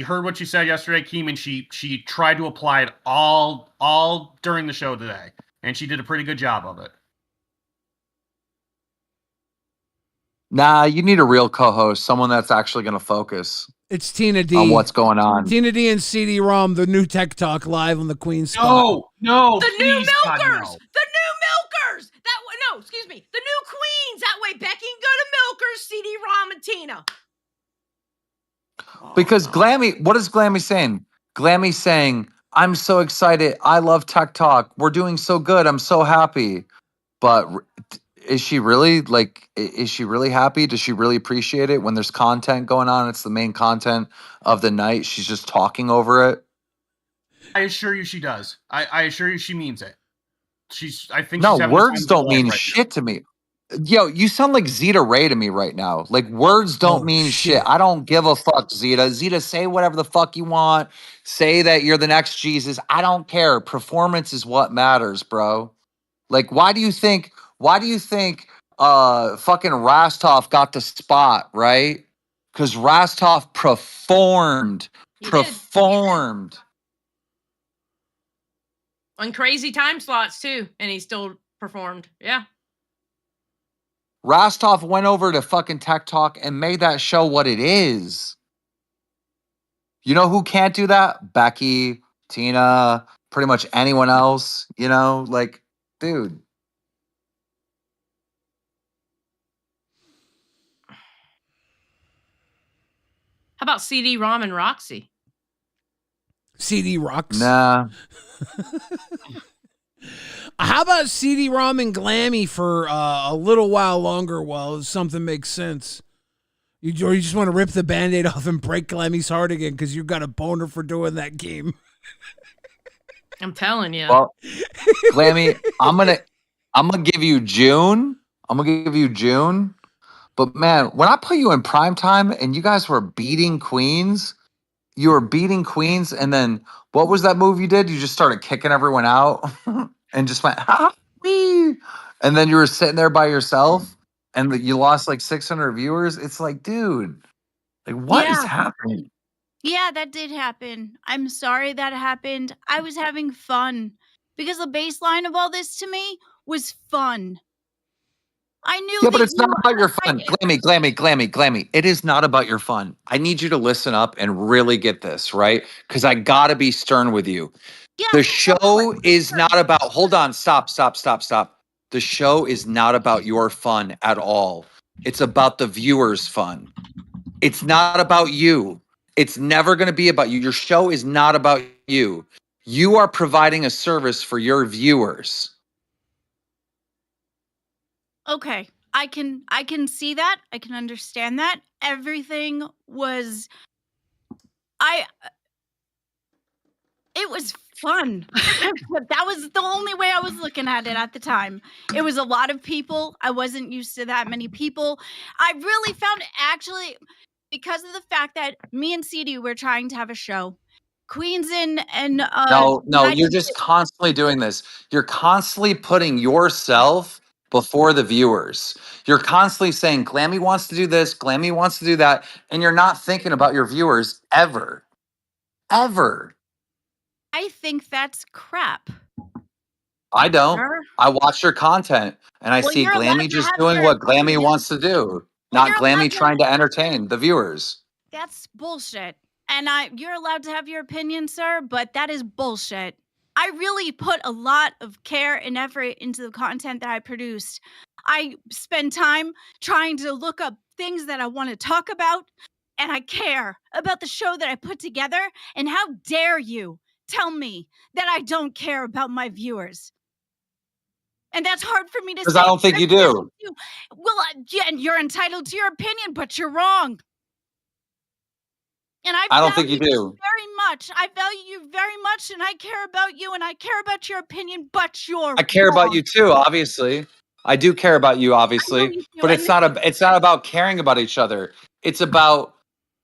heard what you said yesterday, Keem, and she tried to apply it all during the show today, and she did a pretty good job of it. Nah, you need a real co-host, someone that's actually going to focus. It's Tina D. On what's going on. Tina D and CD-ROM, the new Tech Talk live on the Queen's spot. No, the new milkers, God, no. the new milkers. That way, no, excuse me, the new queens. That way, Becky can go to milkers, CD-ROM, and Tina. Because Glammy, what is Glammy saying? Glammy's saying, I'm so excited. I love Tech Talk. We're doing so good. I'm so happy. But is she really happy? Does she really appreciate it when there's content going on? It's the main content of the night. She's just talking over it. I assure you she does. I assure you she means it. I think No, she's having the time words of her don't life mean right shit to me. Yo, you sound like Zeta Ray to me right now. Like words don't mean shit. I don't give a fuck, Zeta. Zeta, say whatever the fuck you want. Say that you're the next Jesus. I don't care. Performance is what matters, bro. Like, why do you think fucking Rastov got the spot, right? Because Rastov performed. Performed. On crazy time slots too, and he still performed. Yeah. Rastov went over to fucking Tech Talk and made that show what it is. You know who can't do that? Becky, Tina, pretty much anyone else, you know? Like, dude. How about CD-ROM and Roxy? CD Rocks? Nah. How about CD-ROM and Glammy for a little while longer while something makes sense? Or you just want to rip the Band-Aid off and break Glammy's heart again because you got a boner for doing that game. I'm telling you. Well, Glammy, I'm gonna give you June. I'm gonna give you June. But man, when I put you in prime time and you guys were beating Queens, and then what was that move you did? You just started kicking everyone out and just went, ah, wee. And then you were sitting there by yourself and you lost like 600 viewers. It's like, dude, like what is happening? Yeah, that did happen. I'm sorry that happened. I was having fun because the baseline of all this to me was fun. I knew Yeah, but that it's not about your fun. Glammy. It is not about your fun. I need you to listen up and really get this, right? Because I gotta be stern with you. The show is not about, hold on, stop. The show is not about your fun at all. It's about the viewers' fun. It's not about you. It's never going to be about you. Your show is not about you. You are providing a service for your viewers. Okay, I can see that. I can understand that. Everything was it was fun. That was the only way I was looking at it at the time. It was a lot of people. I wasn't used to that many people. I really found actually because of the fact that me and CD were trying to have a show. Queens and No, United you're just constantly doing this. You're constantly putting yourself before the viewers. You're constantly saying, Glammy wants to do this, Glammy wants to do that, and you're not thinking about your viewers ever. Ever. I think that's crap. I don't. Sure. I watch your content and I Well, see you're allowed Glammy to just have doing your what Glammy opinion. wants to do, Well, not you're Glammy allowed to- trying to entertain the viewers. That's bullshit. And you're allowed to have your opinion, sir, but that is bullshit. I really put a lot of care and effort into the content that I produced. I spend time trying to look up things that I want to talk about, and I care about the show that I put together. And how dare you tell me that I don't care about my viewers? And that's hard for me to say. Because I don't think you do. Well, yeah, and you're entitled to your opinion, but you're wrong. And I don't think you value do. very much. I value you very much, and I care about you, and I care about your opinion, but you're I care about wrong. you too, obviously. I do care about you, obviously. you do, But and it's not about caring about each other. It's about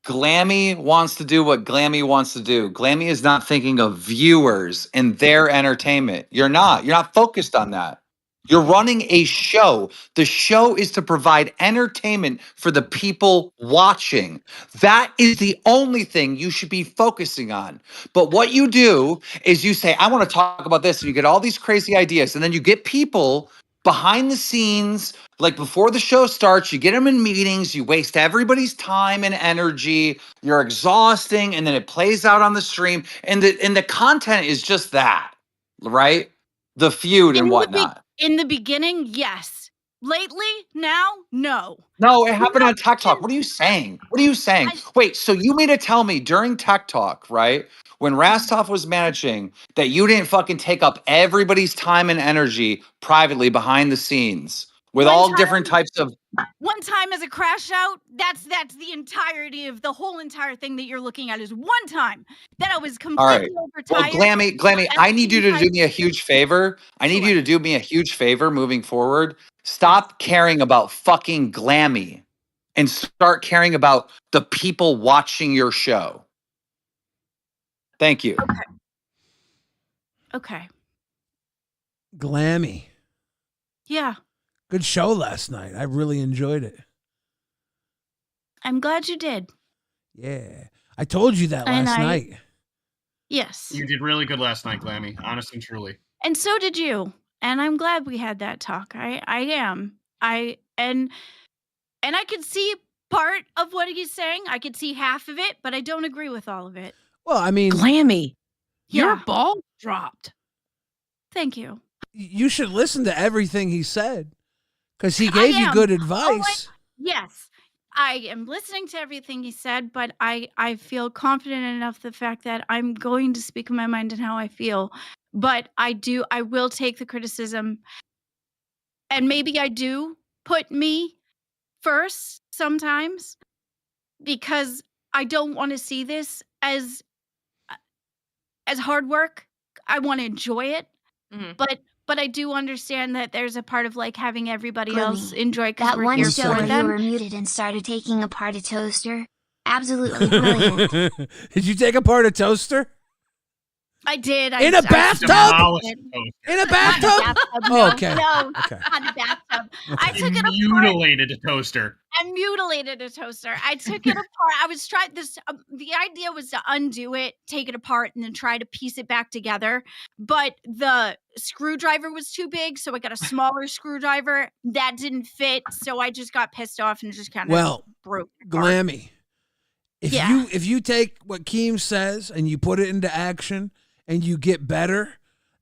Glammy wants to do what Glammy wants to do. Glammy is not thinking of viewers and their entertainment. You're not. You're not focused on that. You're running a show. The show is to provide entertainment for the people watching. That is the only thing you should be focusing on. But what you do is you say, I want to talk about this. And you get all these crazy ideas. And then you get people behind the scenes, like before the show starts, you get them in meetings, you waste everybody's time and energy. You're exhausting. And then it plays out on the stream. And the content is just that, right? The feud and whatnot. In the beginning, yes. Lately, now, no. No, it happened on Tech Talk. What are you saying? Wait, so you mean to tell me during Tech Talk, right, when Rastov was managing, that you didn't fucking take up everybody's time and energy privately behind the scenes with all different types of. One time as a crash out, that's the entirety of the whole entire thing that you're looking at is one time that I was All right. completely Well, overtired. Glammy, At I the need you same to time- do me a huge favor. I need you to do me a huge favor moving forward. Stop caring about fucking Glammy and start caring about the people watching your show. Thank you. Okay. Glammy. Yeah. Good show last night. I really enjoyed it. I'm glad you did. Yeah. I told you that And last I- night. Yes. You did really good last night, Glammy. Honest and truly. And so did you. And I'm glad we had that talk. I am. And I could see part of what he's saying. I could see half of it, but I don't agree with all of it. Well, I mean, Glammy, your Yeah. ball dropped. Thank you. you should listen to everything he said because he I gave you am. good Oh, advice. Yes. I am listening to everything he said, but I feel confident enough the fact that I'm going to speak my mind and how I feel. But I will take the criticism. And maybe I do put me first sometimes because I don't want to see this as hard work. I want to enjoy it. But I do understand that there's a part of like having everybody else Glimmy, enjoy because that we're one here show for where you them. were muted and started taking apart a toaster. Absolutely brilliant. Did you take apart a toaster? I did. In a bathtub? In a bathtub? Oh, okay. No, Okay. not a bathtub. I You took it apart. mutilated a toaster. I mutilated a toaster. I took it apart. I was trying this. The idea was to undo it, take it apart, and then try to piece it back together. But the screwdriver was too big, so I got a smaller screwdriver that didn't fit. So I just got pissed off and just kind of Well, broke it apart. Glammy, Yeah. if you take what Keem says and you put it into action and you get better,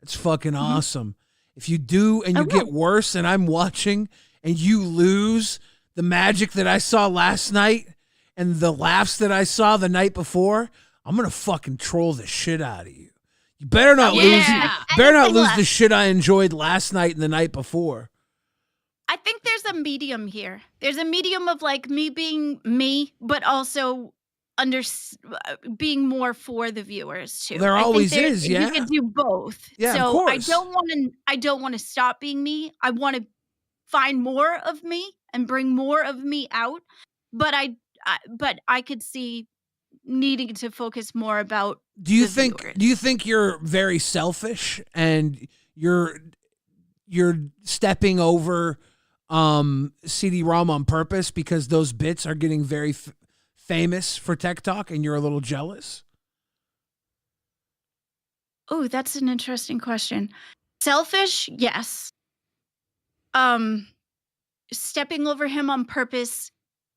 it's fucking awesome. If you do and you get worse and I'm watching and you lose the magic that I saw last night and the laughs that I saw the night before, I'm gonna fucking troll the shit out of you. You better not lose. Better not lose the shit I enjoyed last night and the night before. I think there's a medium here. There's a medium of like me being me, but also being more for the viewers too. There I think always is, You yeah. can do both. Yeah, of so course. I don't want to stop being me. I want to find more of me and bring more of me out. But I could see needing to focus more about. Do you the think? viewers. Do you think you're very selfish and you're stepping over CD-ROM on purpose because those bits are getting very famous for Tech Talk and you're a little jealous? Oh, that's an interesting question. Selfish, yes. Stepping over him on purpose,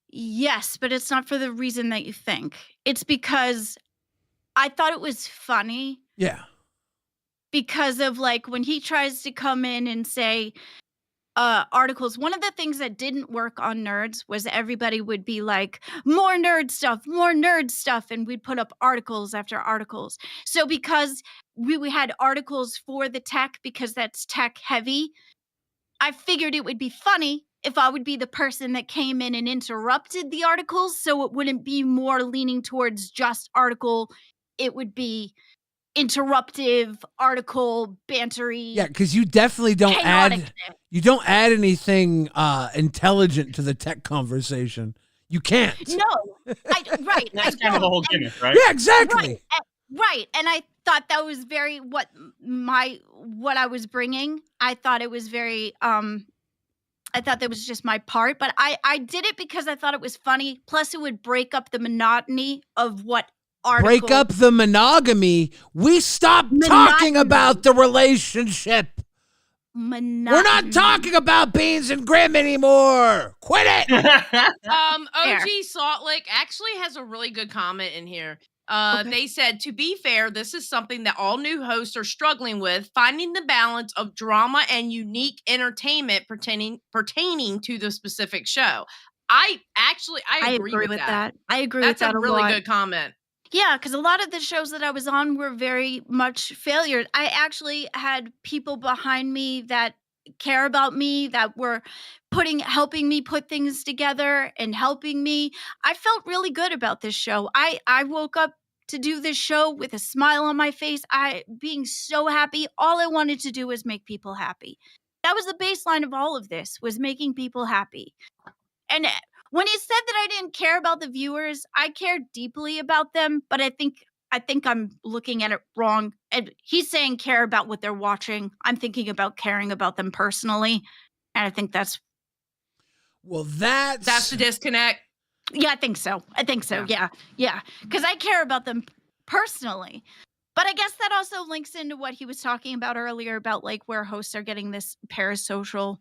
yes, but it's not for the reason that you think. It's because I thought it was funny Yeah. because of like when he tries to come in and say articles. One of the things that didn't work on Nerds was everybody would be like, more nerd stuff, and we'd put up articles after articles. So because we had articles for the tech, because that's tech heavy, I figured it would be funny if I would be the person that came in and interrupted the articles, so it wouldn't be more leaning towards just article. It would be interruptive, article, bantery. Yeah, because you definitely don't add. chaoticness. You don't add anything intelligent to the tech conversation. You can't. No, right. That's kind of the whole gimmick, right? Yeah, exactly. Right, and I thought that was very what I was bringing. I thought it was very I thought that was just my part, but I did it because I thought it was funny. Plus, it would break up the monotony of what article. Break up the monogamy. We stopped talking about the relationship. We're not talking about Beans and Grimm anymore. Quit it. OG Salt Lake actually has a really good comment in here. They said, to be fair, this is something that all new hosts are struggling with, finding the balance of drama and unique entertainment pertaining to the specific show. I agree with that. I agree with that. That's a really good comment. Yeah, because a lot of the shows that I was on were very much failures. I actually had people behind me that care about me, that were helping me put things together and helping me. I felt really good about this show. I woke up to do this show with a smile on my face. Being so happy. All I wanted to do was make people happy. That was the baseline of all of this, was making people happy. And when he said that I didn't care about the viewers, I care deeply about them, but I think I'm looking at it wrong. And he's saying care about what they're watching. I'm thinking about caring about them personally. And I think that's the disconnect. Yeah, I think so. Yeah. Because I care about them personally. But I guess that also links into what he was talking about earlier about like where hosts are getting this parasocial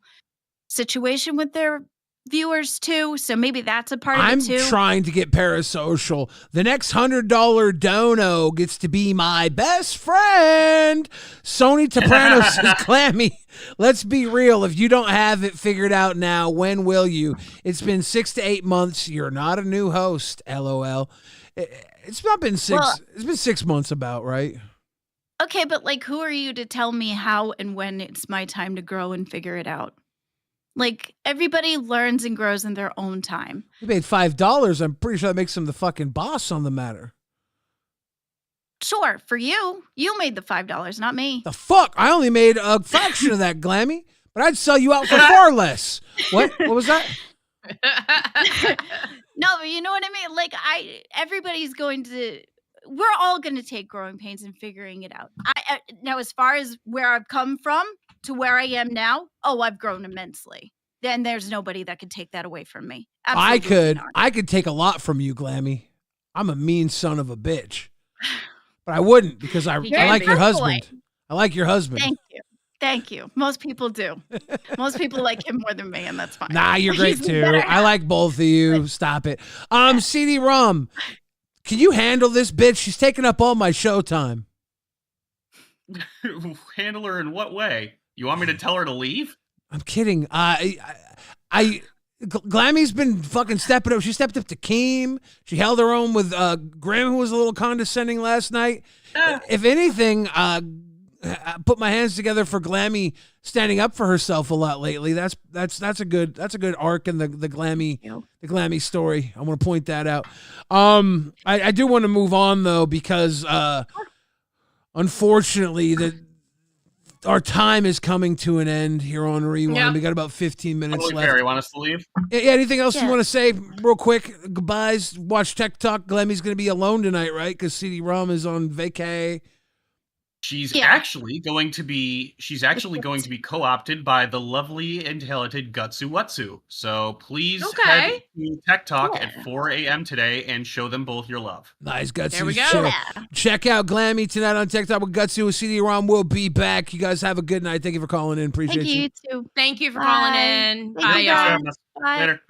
situation with their viewers too. So maybe that's a part of it too. I'm trying to get parasocial. The next $100 dono gets to be my best friend. Sony Taprano says, Glammy, let's be real. If you don't have it figured out now, when will you? It's been 6 to 8 months. You're not a new host. LOL. It's not been six. Well, it's been 6 months about, right? Okay, but like, who are you to tell me how and when it's my time to grow and figure it out? Like, everybody learns and grows in their own time. You made $5. I'm pretty sure that makes him the fucking boss on the matter. Sure, for you. You made the $5, not me. The fuck? I only made a fraction of that, Glammy. But I'd sell you out for far less. What? What was that? No, but you know what I mean? Like, we're all going to take growing pains and figuring it out. Now, as far as where I've come from to where I am now, I've grown immensely. Then there's nobody that could take that away from me. Absolutely not. I could take a lot from you, Glammy. I'm a mean son of a bitch. But I wouldn't, because I like your husband. I like your husband. Thank you. Most people do. Most people like him more than me, and that's fine. Nah, you're great too. I like both of you. Stop it. CD-ROM, can you handle this bitch? She's taking up all my show time. Handle her in what way? You want me to tell her to leave? I'm kidding. Glammy's been fucking stepping up. She stepped up to Keem. She held her own with Grimm, who was a little condescending last night. If anything, I put my hands together for Glammy standing up for herself a lot lately. That's a good arc in the Glammy story. I want to point that out. I do want to move on though, because unfortunately our time is coming to an end here on Rewind. Yeah. We got about 15 minutes left. Fair. You want us to leave? Yeah, anything else you want to say real quick? Goodbyes. Watch Tech Talk. Glammy's going to be alone tonight, right? Because CD-ROM is on vacay. She's actually going to be co-opted by the lovely and talented Gutsu Watsu. So please head to Tech Talk at 4 a.m. today and show them both your love. Nice, Gutsu. There we go. Check out Glammy tonight on Tech Talk with Gutsu. CD-ROM will be back. You guys have a good night. Thank you for calling in. Appreciate you. Thank you too. Thank you for calling in. Bye, y'all. Later.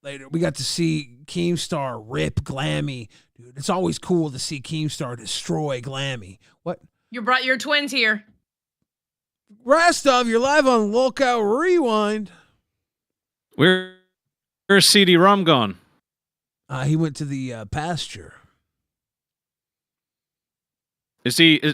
Later. We got to see Keemstar rip Glammy. Dude, it's always cool to see Keemstar destroy Glammy. What? You brought your twins here. Rastov, you're live on LolcowRewind. Where's CD-ROM gone? He went to the pasture.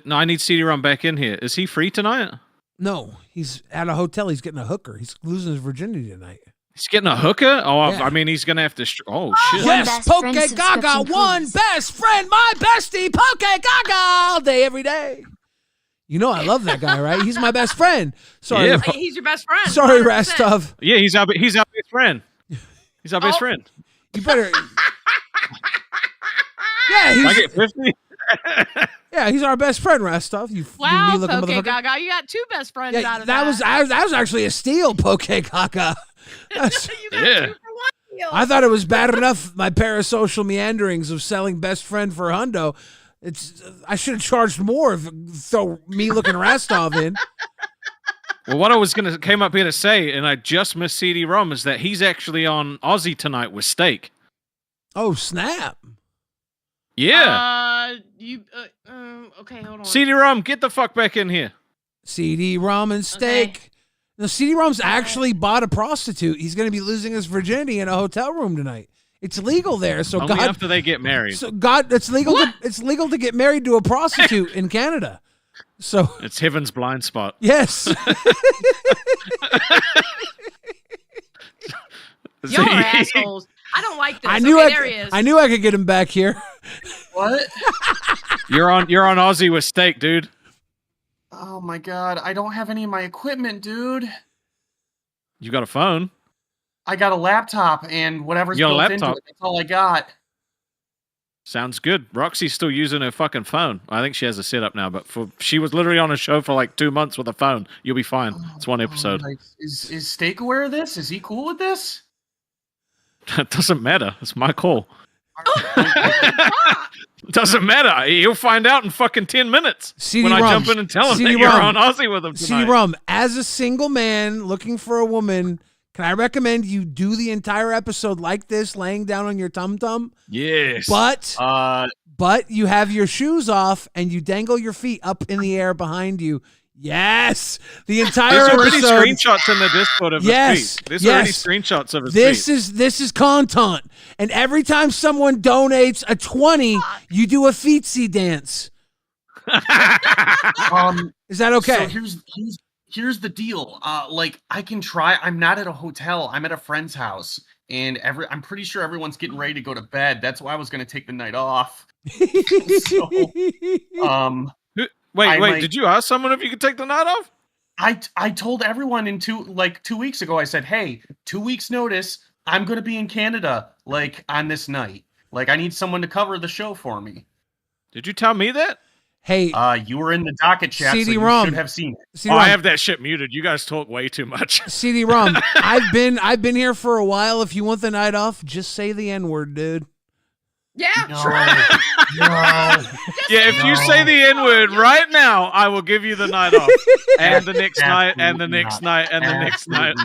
No, I need CD-ROM back in here. Is he free tonight? No, he's at a hotel. He's getting a hooker. He's losing his virginity tonight. He's getting a hooker? Oh, yeah. I mean, he's going to have to... Oh, shit. Yes, Poke Gaga, one best friend, my bestie, Poke Gaga, all day, every day. You know I love that guy, right? He's my best friend. Sorry. Yeah. He's your best friend. Sorry, 100%. Rastov. Yeah, he's our best friend. He's our best friend. You better... Yeah, he's... I get 50? Yeah, he's our best friend, Rastov. Wow, Poke Gaga, you got two best friends out of that. That was actually a steal, Poke Gaga. You got 2 for 1 deal. I thought it was bad enough, my parasocial meanderings of selling best friend for hundo. I should have charged more if throw me looking Rastov in. Well, what I was came up here to say, and I just missed CD-ROM, is that he's actually on Aussie tonight with Steak. Oh, snap. Yeah. Okay, hold on. CD-ROM, get the fuck back in here. CD-ROM and Steak. Okay. Now, CD-ROM's actually bought a prostitute. He's going to be losing his virginity in a hotel room tonight. It's legal there, so only after they get married. So it's legal. It's legal to get married to a prostitute in Canada. So it's heaven's blind spot. Yes. Y'all are assholes. I don't like this. I knew there he is. I knew I could get him back here. What? You're on Aussie with steak, dude. Oh my god, I don't have any of my equipment, dude. You got a phone? I got a laptop and whatever's You got a built into laptop? it. That's all I got. Sounds good. Roxy's still using her fucking phone. I think she has a setup now, but she was literally on a show for like 2 months with a phone. You'll be fine. It's one episode. Like, is Steak aware of this? Is he cool with this? It doesn't matter. It's my call. It doesn't matter. He'll find out in fucking 10 minutes when I jump in and tell him that you're on Aussie with him tonight. CD-ROM, as a single man looking for a woman, can I recommend you do the entire episode like this, laying down on your tum-tum? Yes. But you have your shoes off and you dangle your feet up in the air behind you. Yes, the entire There's already episode. Screenshots in the Discord of his feet. There's already screenshots of his feet. This is content, and every time someone donates a 20, you do a feetsy dance. Is that okay? So here's the deal. Like I can try. I'm not at a hotel. I'm at a friend's house, and I'm pretty sure everyone's getting ready to go to bed. That's why I was going to take the night off. Wait, did you ask someone if you could take the night off? I told everyone in 2 weeks ago, I said, hey, 2 weeks notice, I'm going to be in Canada, like, on this night. Like, I need someone to cover the show for me. Did you tell me that? Hey. You were in the docket chat, so you should have seen it. Oh, I have that shit muted. You guys talk way too much. CD-ROM, I've been here for a while. If you want the night off, just say the N-word, dude. Yeah, Yeah, if you say the N-word right now, I will give you the night off. And the next night, and the next night, and the next night.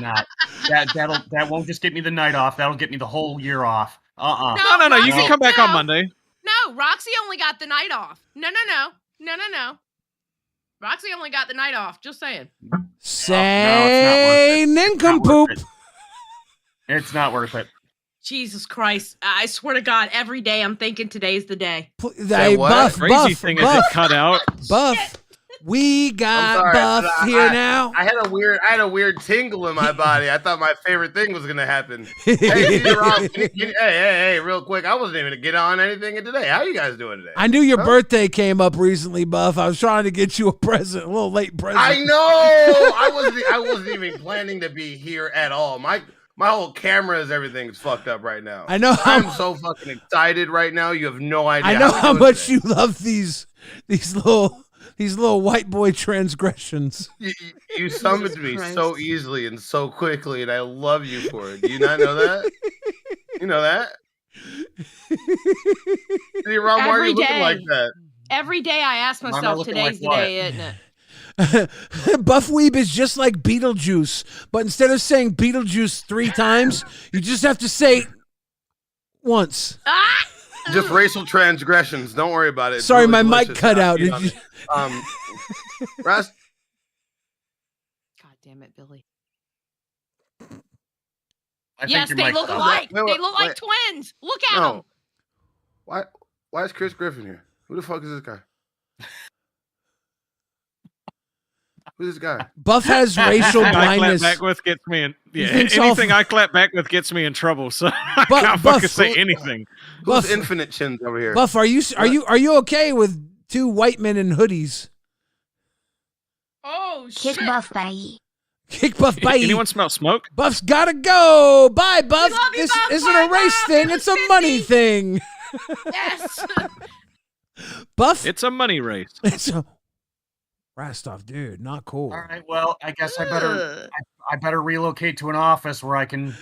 That won't just get me the night off. That'll get me the whole year off. No. You can come back on Monday. No, Roxy only got the night off. No. Roxy only got the night off. Just saying. Say nincompoop. It's not worth it. Jesus Christ. I swear to God, every day I'm thinking today's the day. Hey, Buff, crazy thing is it cut out. Buff, we got sorry, Buff but here now. I had a weird tingle in my body. I thought my favorite thing was gonna happen. Hey, Rob, hey, real quick. I wasn't even gonna get on anything today. How you guys doing today? I knew your birthday came up recently, Buff. I was trying to get you a present, a little late present. I know. I wasn't even planning to be here at all. My whole cameras, everything's fucked up right now. I know. I'm so fucking excited right now. You have no idea. I know how much you love these little white boy transgressions. You summoned me so easily and so quickly, and I love you for it. Do you not know that? You know that? Rob, why are you looking like that? Every day I ask myself, today's the day, isn't it? Buff Weeb is just like Beetlejuice, but instead of saying Beetlejuice 3 times, you just have to say it once. Just racial transgressions. Don't worry about it. It's Sorry, really my mic delicious. cut out. Did you... Rast... God damn it, Billy. Yes, they look alike. They look like twins. Look at them. Why is Chris Griffin here? Who the fuck is this guy? Who's this guy? Buff has racial blindness. I clap back with gets me in. Yeah, anything I clap back with gets me in trouble. So I can't Buff, fucking say anything. Who's Infinite Chins over here? Buff, are you okay with 2 white men in hoodies? Oh Kick shit! Buff bye. Kick Buff bye. Anyone smell smoke? Buff's gotta go. Bye, Buff. This Buff. isn't a race thing. It's a money thing. Yes. Buff. It's a money race. It's a Rastov, dude, not cool. All right, well, I guess I better relocate to an office where I can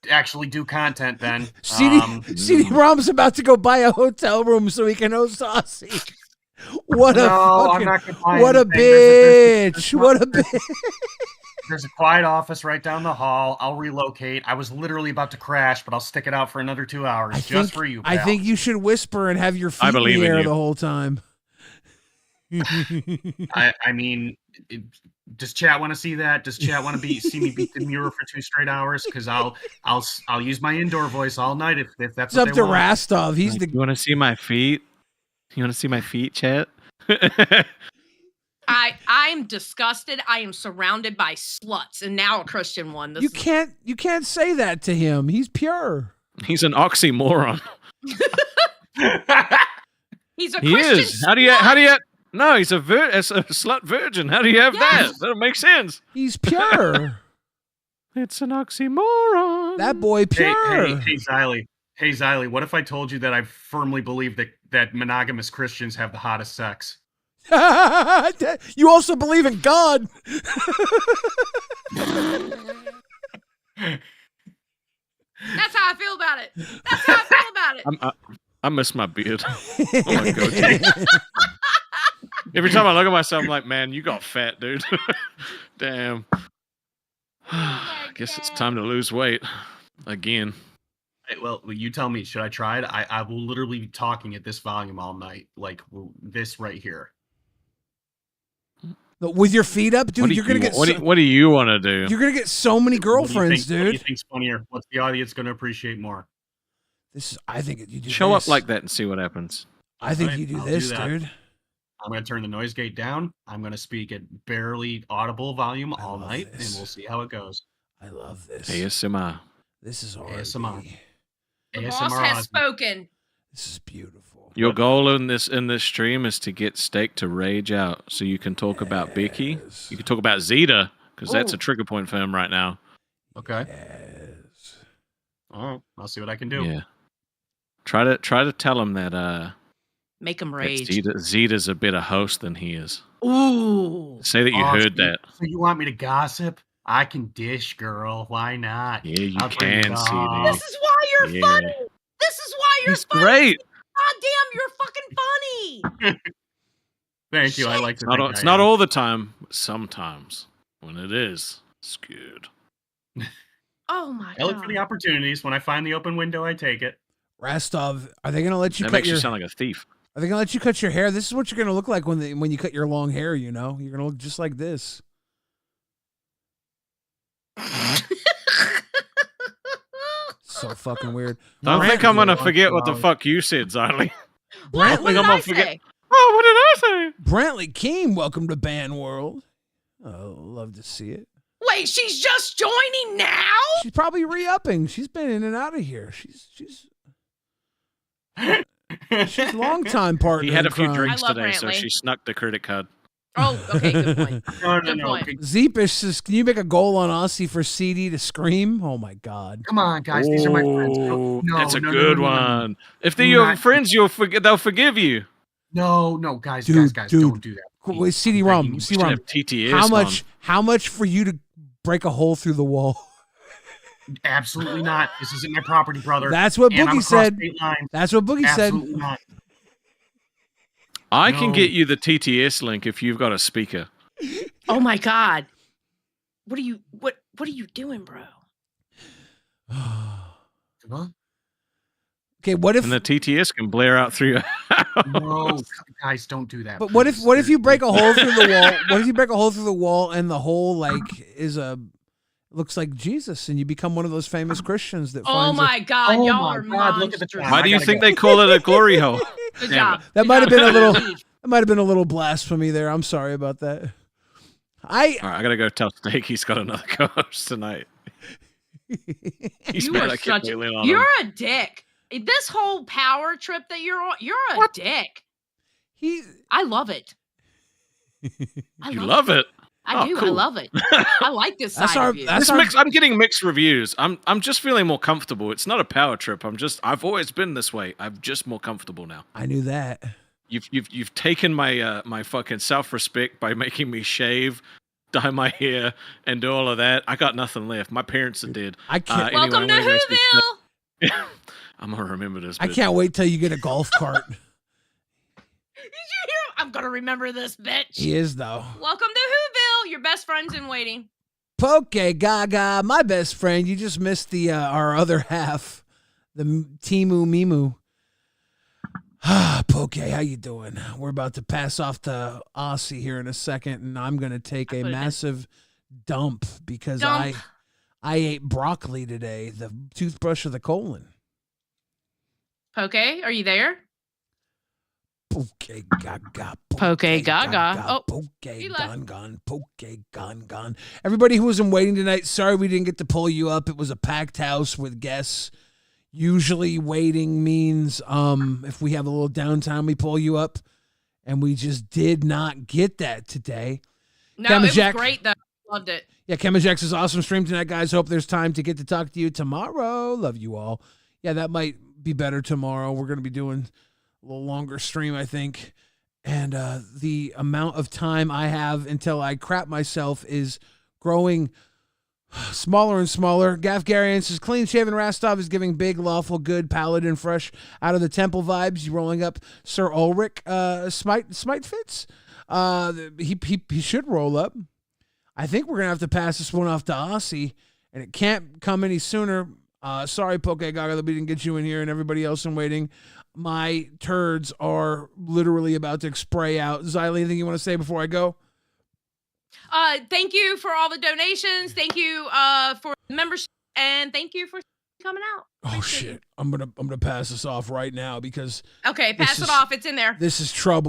actually do content then. CD-ROM's about to go buy a hotel room so he can host Aussie. What a bitch. What a bitch. There's a quiet office right down the hall. I'll relocate. I was literally about to crash, but I'll stick it out for another 2 hours just for you, pal. I think you should whisper and have your feet in the air the whole time. I mean, does chat want to see that? Does chat want to see me beat the mirror for 2 straight hours? Because I'll use my indoor voice all night if that's It's what up they to want. Rastov. You want to see my feet? You want to see my feet, chat? I'm disgusted. I am surrounded by sluts, and now a Christian one. You can't say that to him. He's pure. He's an oxymoron. He's a He Christian is. How do you? No, he's a slut virgin. How do you have that? That don't make sense. He's pure. It's an oxymoron. That boy pure. Hey, Xylee. Hey, Xylee, what if I told you that I firmly believe that monogamous Christians have the hottest sex? You also believe in God. That's how I feel about it. That's how I feel about it. I miss my beard. Oh my God. Every time I look at myself, I'm like, man, you got fat, dude. Damn. I guess it's time to lose weight again. Hey, well, you tell me. Should I try it? I will literally be talking at this volume all night, like this right here. With your feet up, dude, you're gonna get. What do you want to do? You're gonna get so many girlfriends, What do you dude. think's funnier? What's the audience going to appreciate more? I think you do. Show this. up like that and see what happens. I think Right, you do I'll this, that. dude. I'm going to turn the noise gate down. I'm going to speak at barely audible volume all night, and we'll see how it goes. I love this. ASMR. This is ASMR. The boss has spoken. This is beautiful. Your goal in this stream is to get Steak to rage out, so you can talk about Becky. You can talk about Zeta, because that's a trigger point for him right now. Okay. All right. I'll see what I can do. Yeah. Try to tell him that Make him that rage. Zeta's a better host than he is. Ooh. Say that you heard that. So you want me to gossip? I can dish, girl. Why not? Yeah, you I'll bring can, it CD. on. This is why you're Yeah. funny. This is why you're He's funny. great. God damn, you're fucking funny. Thank you. I like to think It's I not am. all the time, but sometimes. When it is, it's good. Oh my I look for the opportunities. When I find the open window, I take it. Rastov, are they gonna let you That cut makes your? you sound like a thief. Are they gonna let you cut your hair? This is what you're gonna look like when you cut your long hair. You know, you're gonna look just like this. So fucking weird. Don't think I'm gonna forget what the fuck you said, Ziley. Brantley, What did I say? Oh, what did I say? Brantley Keem, welcome to Band World. Oh, love to see it. Wait, she's just joining now? She's probably re-upping. She's been in and out of here. She's long time partner. He had a in few crime. drinks I love today, so Brantley. she snuck the credit card. Oh, okay, good point. No. Good point. Zeepish says, "Can you make a goal on Aussie for CD to scream?" Oh my god! Come on, guys. These are my friends. Oh, No, that's a no, good no, no, no, no. one. If they're Do your not- friends, they'll forgive you. No, guys, Dude, guys, dude. don't do that. Wait, CD-ROM, You should CD-ROM. have TTS How on. much for you to break a hole through the wall? Absolutely not. This isn't my property, brother. That's what And I'm Boogie across said. state lines. That's what Boogie said. Absolutely not. I can No. get you the TTS link if you've got a speaker. Oh my god. What are you doing, bro? Okay, what if? And the TTS can blare out through your No, guys, don't do that. But what if you break a hole through the wall? What if you break a hole through the wall and the hole looks like Jesus, and you become one of those famous Christians that? Oh finds my god, Oh y'all my are God, look at the monsters. time. Why I do you gotta think go. they call it a glory hole? Good Damn job. That Good might have job. been a little. Leave. That might have been a little blasphemy there. I'm sorry about that. All right, I gotta go tell Snake he's got another co-host tonight. He's You mad are I kept such bailing on you're him. a dick. This whole power trip that you're on, you're a dick. I love it. You love it. I Oh, do. cool. I love it. I like this That's side our- of you. that's This I'm getting mixed reviews. I'm just feeling more comfortable. It's not a power trip. I've always been this way. I'm just more comfortable now. I knew that. You've taken my my fucking self-respect by making me shave, dye my hair, and do all of that. I got nothing left. My parents are dead. I can't. Welcome I'm to gonna go see Whoville. Snake. I'm gonna remember this. I bitch. can't wait till you get a golf cart. Did you hear? I'm gonna remember this bitch. He is though. Welcome to Whoville, your best friends in waiting. Poke Gaga, my best friend. You just missed the our other half, the Timu Mimu. Poke, how you doing? We're about to pass off to Aussie here in a second, and I'm gonna take a massive dump because I ate broccoli today, the toothbrush of the colon. Okay, are you there? Poke gaga. Poke gaga. Oh, Poke he left. gone. Poke gone. Everybody who was in waiting tonight, sorry we didn't get to pull you up. It was a packed house with guests. Usually waiting means if we have a little downtime, we pull you up. And we just did not get that today. No, it was great though. Loved it. Yeah, Kemajax is awesome stream tonight, guys. Hope there's time to get to talk to you tomorrow. Love you all. Yeah, that might be better tomorrow. We're going to be doing a little longer stream, I think. And the amount of time I have until I crap myself is growing smaller and smaller. Gaff Garian says, clean shaven Rastov is giving big, lawful, good, paladin, fresh, out of the temple vibes. You rolling up Sir Ulrich smite fits? He should roll up. I think we're going to have to pass this one off to Aussie, and it can't come any sooner. Sorry, Poke Gaga, that we didn't get you in here and everybody else in waiting. My turds are literally about to spray out. Xylee, anything you want to say before I go? Thank you for all the donations. Thank you for the membership, and thank you for coming out. Oh shit! I'm gonna pass this off right now because okay, pass it off. It's in there. This is trouble.